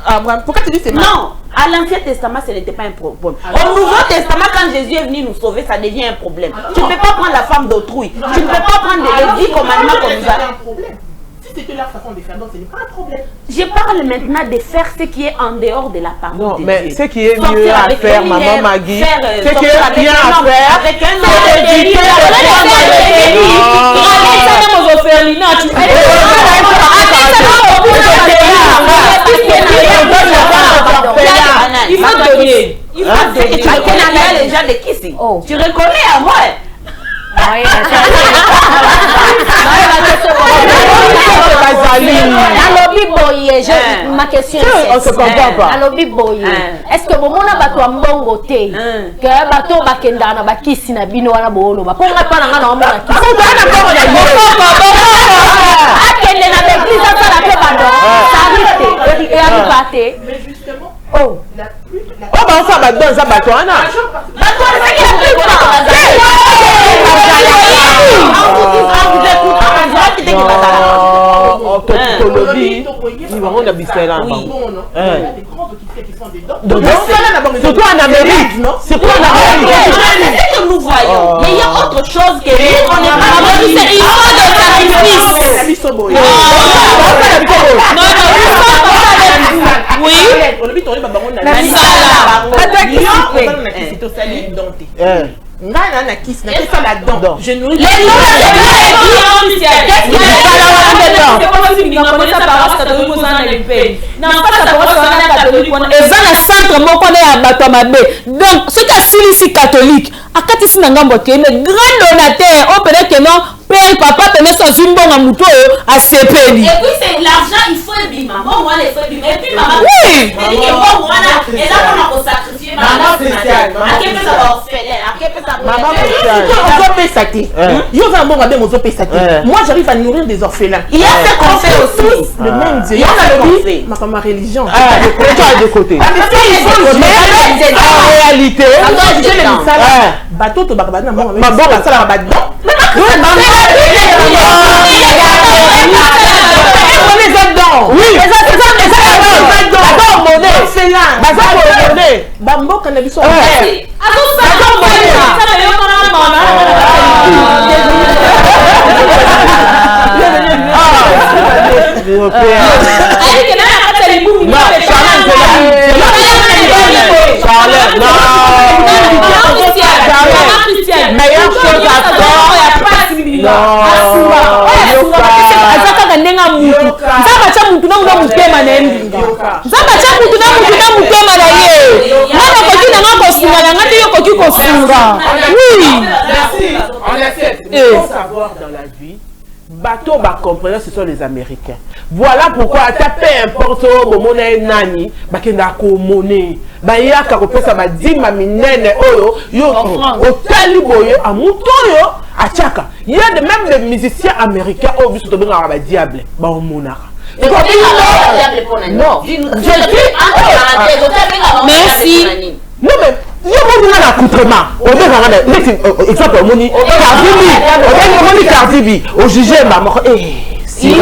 Pourquoi tu dis que c'est mal? Non. À l'Ancien Testament, ce n'était pas un problème. Au Nouveau Testament, quand Jésus est venu nous sauver, ça devient un problème. Tu ne peux pas prendre la femme d'autrui. Tu ne peux pas prendre les 10 commandements comme nous avons. C'était leur façon de faire, donc ce n'est pas un problème. Je parle maintenant de faire ce qui est en dehors de la parole. Non, de mais Dieu. ce qui est mieux à faire, maman Magui, ce qui est bien à faire, avec un c'est d'éviter il faut donner. Il faut donner. Les gens de qui c'est? Tu reconnais à moi? Ma question on se comprend pas. Est-ce que bon mona bato ambongo te que bato bakenda na bakisi na bino wana bolo ba ponga pa na ngana mona kisi akende na l'église ça la pe pardon ça arrive et à baté mais justement oh la plus oh bah on va dans ça bateau ana surtout en Amérique, c'est quoi en Amérique? C'est que nous voyons, mais il y a autre chose que nous, on est pas il faut des sacrifices. Je nous donc ce cas ici catholique akatisi na ngambo ke mais grand donateur au peut-être que non père papa tenait son zimbo na muto a sepeli et puis c'est l'argent il faut aimer maman moi les faut aimer et puis maman oui c'est que bon voilà et là on a sacrifié Maman Christiane. Maman Christiane. Moi, j'arrive à nourrir des orphelins. Il y a ce qu'on fait aussi. Le même Dieu. Il y a ma religion. De côté. En réalité, bateau to bakabana maman. meilleure chose à savoir dans la vie, bateau va comprendre, ce sont les Américains. Voilà pourquoi, peu importe moment nani, bakenda ko monnaie, baya ka ko pesa ba dima minene oyo yo o taliboyo amutoyo achaka. Il y a même des musiciens américains au biso to benga ba diable ba o monaka. Non, merci. Non mais il y a un accoutrement. On dit exemple moni Cardi B au jugé maman si il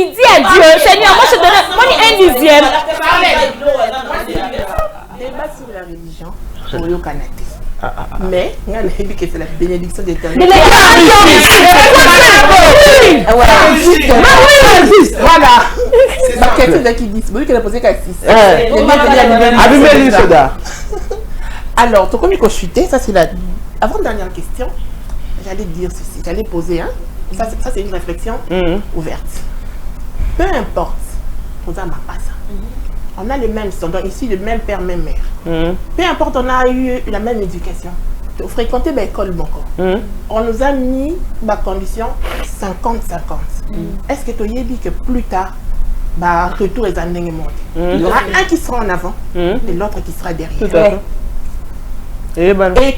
dit à Dieu, Seigneur, moi je te donne un dixième. Débat sur la religion pour le Canada. Mais, c'est la bénédiction d'Éternel. Voilà. C'est la question qui dit. C'est lui qui a posé qu'à 6. Alors, tu connais qu'on chutait, ça c'est la avant-dernière question. J'allais dire ceci, j'allais poser, hein. Ça c'est une réflexion ouverte. Peu importe, on a on a les mêmes standards, ici le même père, même mère. Peu importe, on a eu la même éducation. On fréquentait l'école beaucoup. On nous a mis ma condition 50-50. Est-ce que tu as dit que plus tard, retour les années montent. Il y aura un qui sera en avant et l'autre qui sera derrière. Et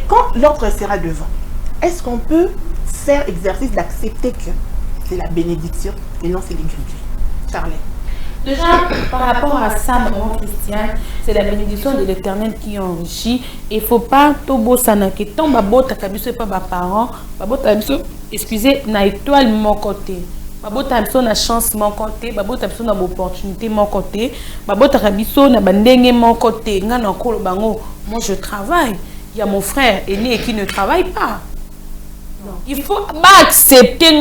quand l'autre sera devant, est-ce qu'on peut faire exercice d'accepter que c'est la bénédiction et non c'est les grillés? Charlène. Déjà, par rapport à ça, maman Christiane, c'est la bénédiction de l'Éternel qui enrichit. Il ne faut pas tout sana que ton babot takabiso pas ma parent, babot takabiso, excusez, na étoile mon côté. Babot takabiso na chance mon côté, babot takabiso na opportunité mon côté, babot takabiso na bandenge mon côté. Ngana kolo bango, moi je travaille. Il y a mon frère aîné qui ne travaille pas. Non. Il faut accepter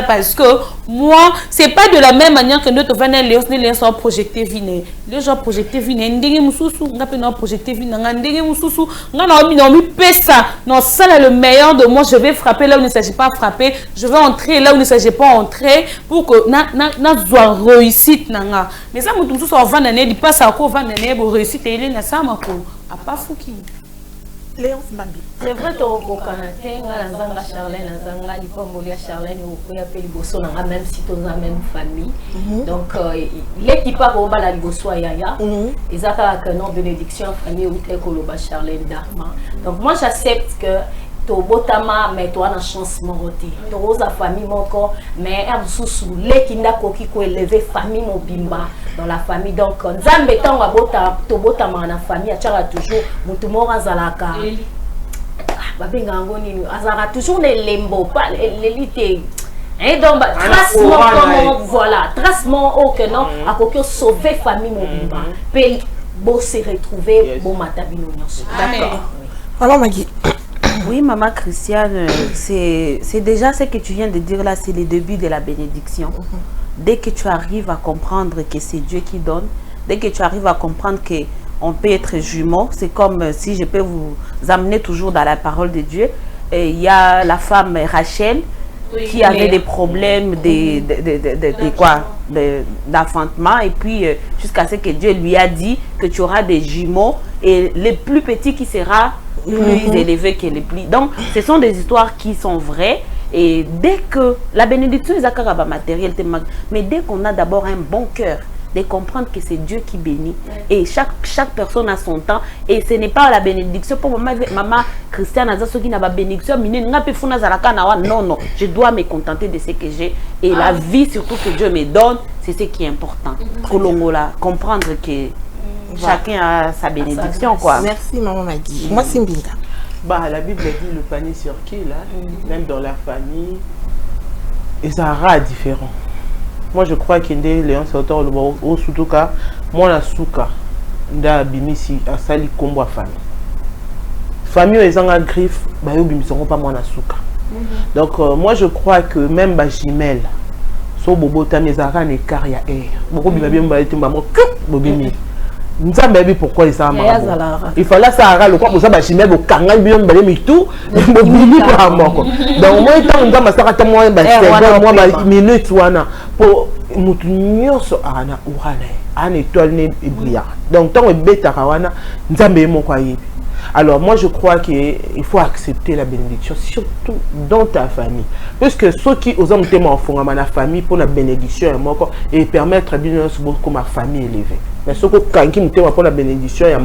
parce que moi, c'est pas de la même manière que notre vanne les gens projetés vine. Les gens projetés vine, ndenge mususu, ngapena projeté vine, ndenge mususu, ngana mi pesa. Non, ça là le meilleur de moi, je vais frapper là où il ne s'agit pas frapper, je vais entrer là où il ne s'agit pas entrer pour que na soit réussite nanga. Mais ça mutu mususu vanne ne dit pas ça ko vanne ne bo réussite il est na ça mako. A pas fouki. Léon Mbambi. C'est vrai que au Canada, Nazanga Charlène, Nazanga Lipombolia Charlène, ou appelle Liboso, même si tu as la même famille. Donc, l'équipe a la Liboso Yaya, ils ont un nom de bénédiction famille ou tel que Charlène Darma. Donc, moi j'accepte que tu as mais tu as une chance de monter. Tu as une famille, mais tu as l'équipe qui a élevé famille Mobimba dans la famille. Donc, Nzambe tant tu as une famille, tu as toujours Moutoumora Zalaka. Toujours les limbo, pas l'élite. Et donc, tracement, voilà, tracement au que non, à quoi sauver famille Mobimba. Puis, bon se retrouver, bon matabino. D'accord. Alors, Maggie. Oui, maman Christiane, c'est déjà ce que tu viens de dire là, c'est le début de la bénédiction. Dès que tu arrives à comprendre que c'est Dieu qui donne, dès que tu arrives à comprendre que on peut être jumeaux. C'est comme si je peux vous amener toujours dans la parole de Dieu. Et il y a la femme Rachel qui avait des problèmes d'enfantement. Et puis, jusqu'à ce que Dieu lui a dit que tu auras des jumeaux. Et le plus petit qui sera plus élevé que le plus. Donc, ce sont des histoires qui sont vraies. Et dès que la bénédiction est à matériel, mais dès qu'on a d'abord un bon cœur, de comprendre que c'est Dieu qui bénit. Et chaque personne a son temps. Et ce n'est pas la bénédiction. Pour maman Christiane, qui n'a pas bénédiction, non, non. Je dois me contenter de ce que j'ai. Et la vie, surtout que Dieu me donne, c'est ce qui est important. Comprendre que chacun a sa bénédiction, quoi. Merci, maman Maggie. Moi, c'est Mbinga. Bah, la Bible dit le panier circule, hein, même dans la famille. Et ça sera différent. Moi, je crois qu'il y a des auteur au Soutoka, moi, la souka, nda bimisi, à sali combo à famille. Famille, ils ont un griffe, bah, ils ne seront pas moi, la souka. Donc, moi, je crois que même bah, Jimel, so bobo tamezara ne carrière air. Beaucoup de bien bah, été maman, bobimi. Nous savons pourquoi ils sont il fallait ça le quoi pour ça bah Jimel au kangal bien balé mais tout, bobimi pour amour. Donc moi étant on va ça moi bah moi bah minute wana pour mutunyo so ana urane an étoile ne brillant. Donc tant on bêta wana nzambe mo kwa yibi. Alors moi je crois qu'il faut accepter la bénédiction, surtout dans ta famille. Parce que ceux qui osent me témoigner en ma famille pour la bénédiction et permettre bien que ma famille élevée. Mais ceux qui me témoignent pour la bénédiction, il y a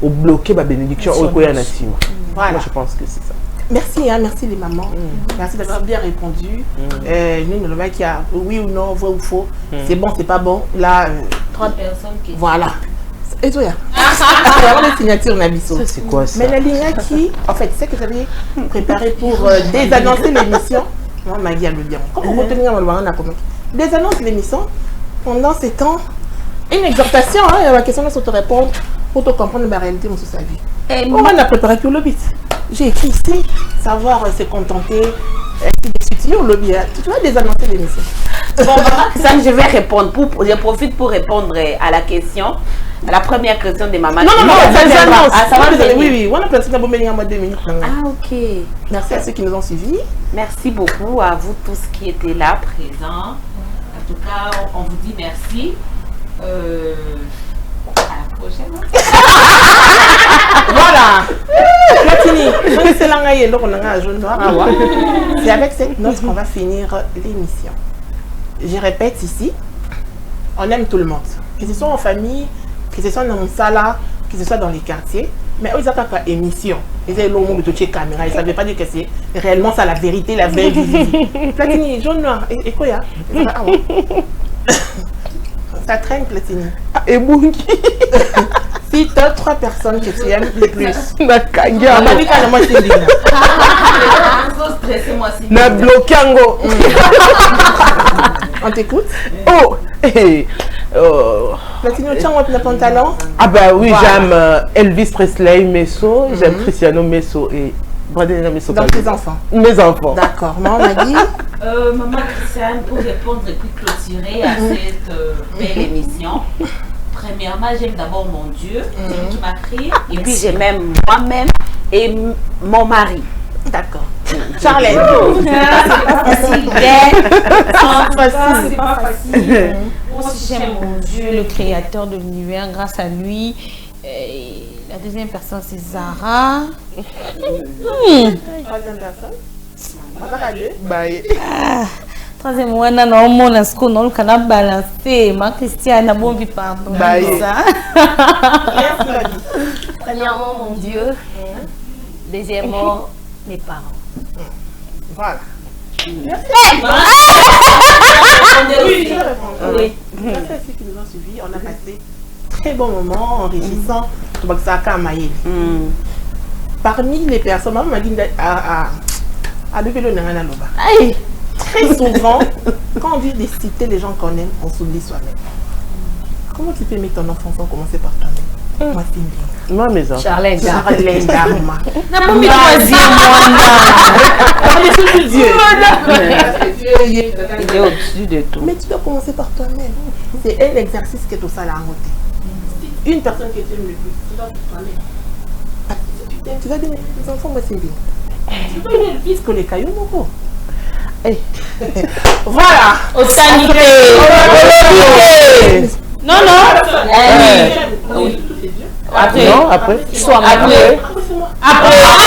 au bloquer la bénédiction au Koya Nassima. Voilà. Moi je pense que c'est ça. Merci, hein, merci les mamans. Merci d'avoir bien répondu. Nous, qui a oui ou non, vrai ou faux. C'est bon, c'est pas bon. Là, 3 personnes qui. Voilà. Et toi, les signatures Nabiso. C'est quoi ça? Mais la ligne qui, en fait, c'est que vous avez préparé pour désannoncer l'émission. Moi, Maggie a le bien. Comment vous tenir dans le désannonce l'émission pendant ces temps. Une exhortation, hein, la question de te répondre pour te comprendre la réalité de sa vie. On a préparé tout le but. J'ai écrit ici, savoir se contenter, ainsi de suite. Le bien. Tu vas désannoncer l'émission. Bon, ça, je vais répondre. Je profite pour répondre à la question. La première question de maman. Non, ça va. Ça va venir. Oui. On a placé d'abord en 2 minutes. Ah, ok. Merci à ceux qui nous ont suivis. Merci beaucoup à vous tous qui étaient là, présents. En tout cas, on vous dit merci. À la prochaine. Voilà. Platini, c'est avec cette note qu'on va finir l'émission. Je répète ici, on aime tout le monde. Que ce soit en famille, que ce soit dans le sala, que ce soit dans les quartiers. Mais eux, ils n'ont pas émission. Ils ont l'homme de toucher caméra. Ils ne savaient pas dire que c'est réellement ça la vérité, la vraie vie. Platini, jaune noir. Et quoi, ya? Ça traîne, Platini. Et Bungi. Si tu as 3 personnes que tu aimes le plus. Na kanga. On a vu quand moi c'est bien. Na bloquango. On t'écoute? Oh. Platini, tu as un pantalon? Ah bah oui, j'aime Elvis Presley, Messo, j'aime Cristiano Messo et Bradena Messo. Donc tes enfants? Mes enfants. D'accord. Maman m'a dit. Maman Christiane, pour répondre et puis clôturer à cette belle émission. Premièrement, j'aime d'abord mon Dieu qui m'a créé. Et puis j'aime moi-même et mon mari. D'accord. Charlène. C'est pas facile. Aussi, j'aime mon Dieu, le créateur de l'univers. Grâce à lui. Et la deuxième personne, c'est Zara. Troisième personne. Bye. Troisième, moi, non, mon asco, non, le canal balancé. Ma Christiane a bon vie, pardon. Bye. Premièrement, mon Dieu. Deuxièmement, mes parents. Voilà. Merci. Oui. Merci à ceux qui nous ont suivis. On a passé très bon moment enrichissant. Parmi les personnes, maman m'a dit à lever le nana loba. Très souvent, quand on dit de citer les gens qu'on aime, on s'oublie soi-même. Comment tu peux aimer ton enfant sans commencer par toi-même? Moi, c'est bien. Moi, mes enfants. Charlène Dharma. Il est au-dessus de tout. Mais tu dois commencer par toi-même. C'est un exercice que tout ça l'a monté. une personne qui t'aime le plus, c'est toi-même. Tu vas donner les enfants, moi c'est bien. Tu dois donner le fils que les cailloux, mon voilà. Au sanité. Non, non. Oui. Après. Non, après. Après. Après.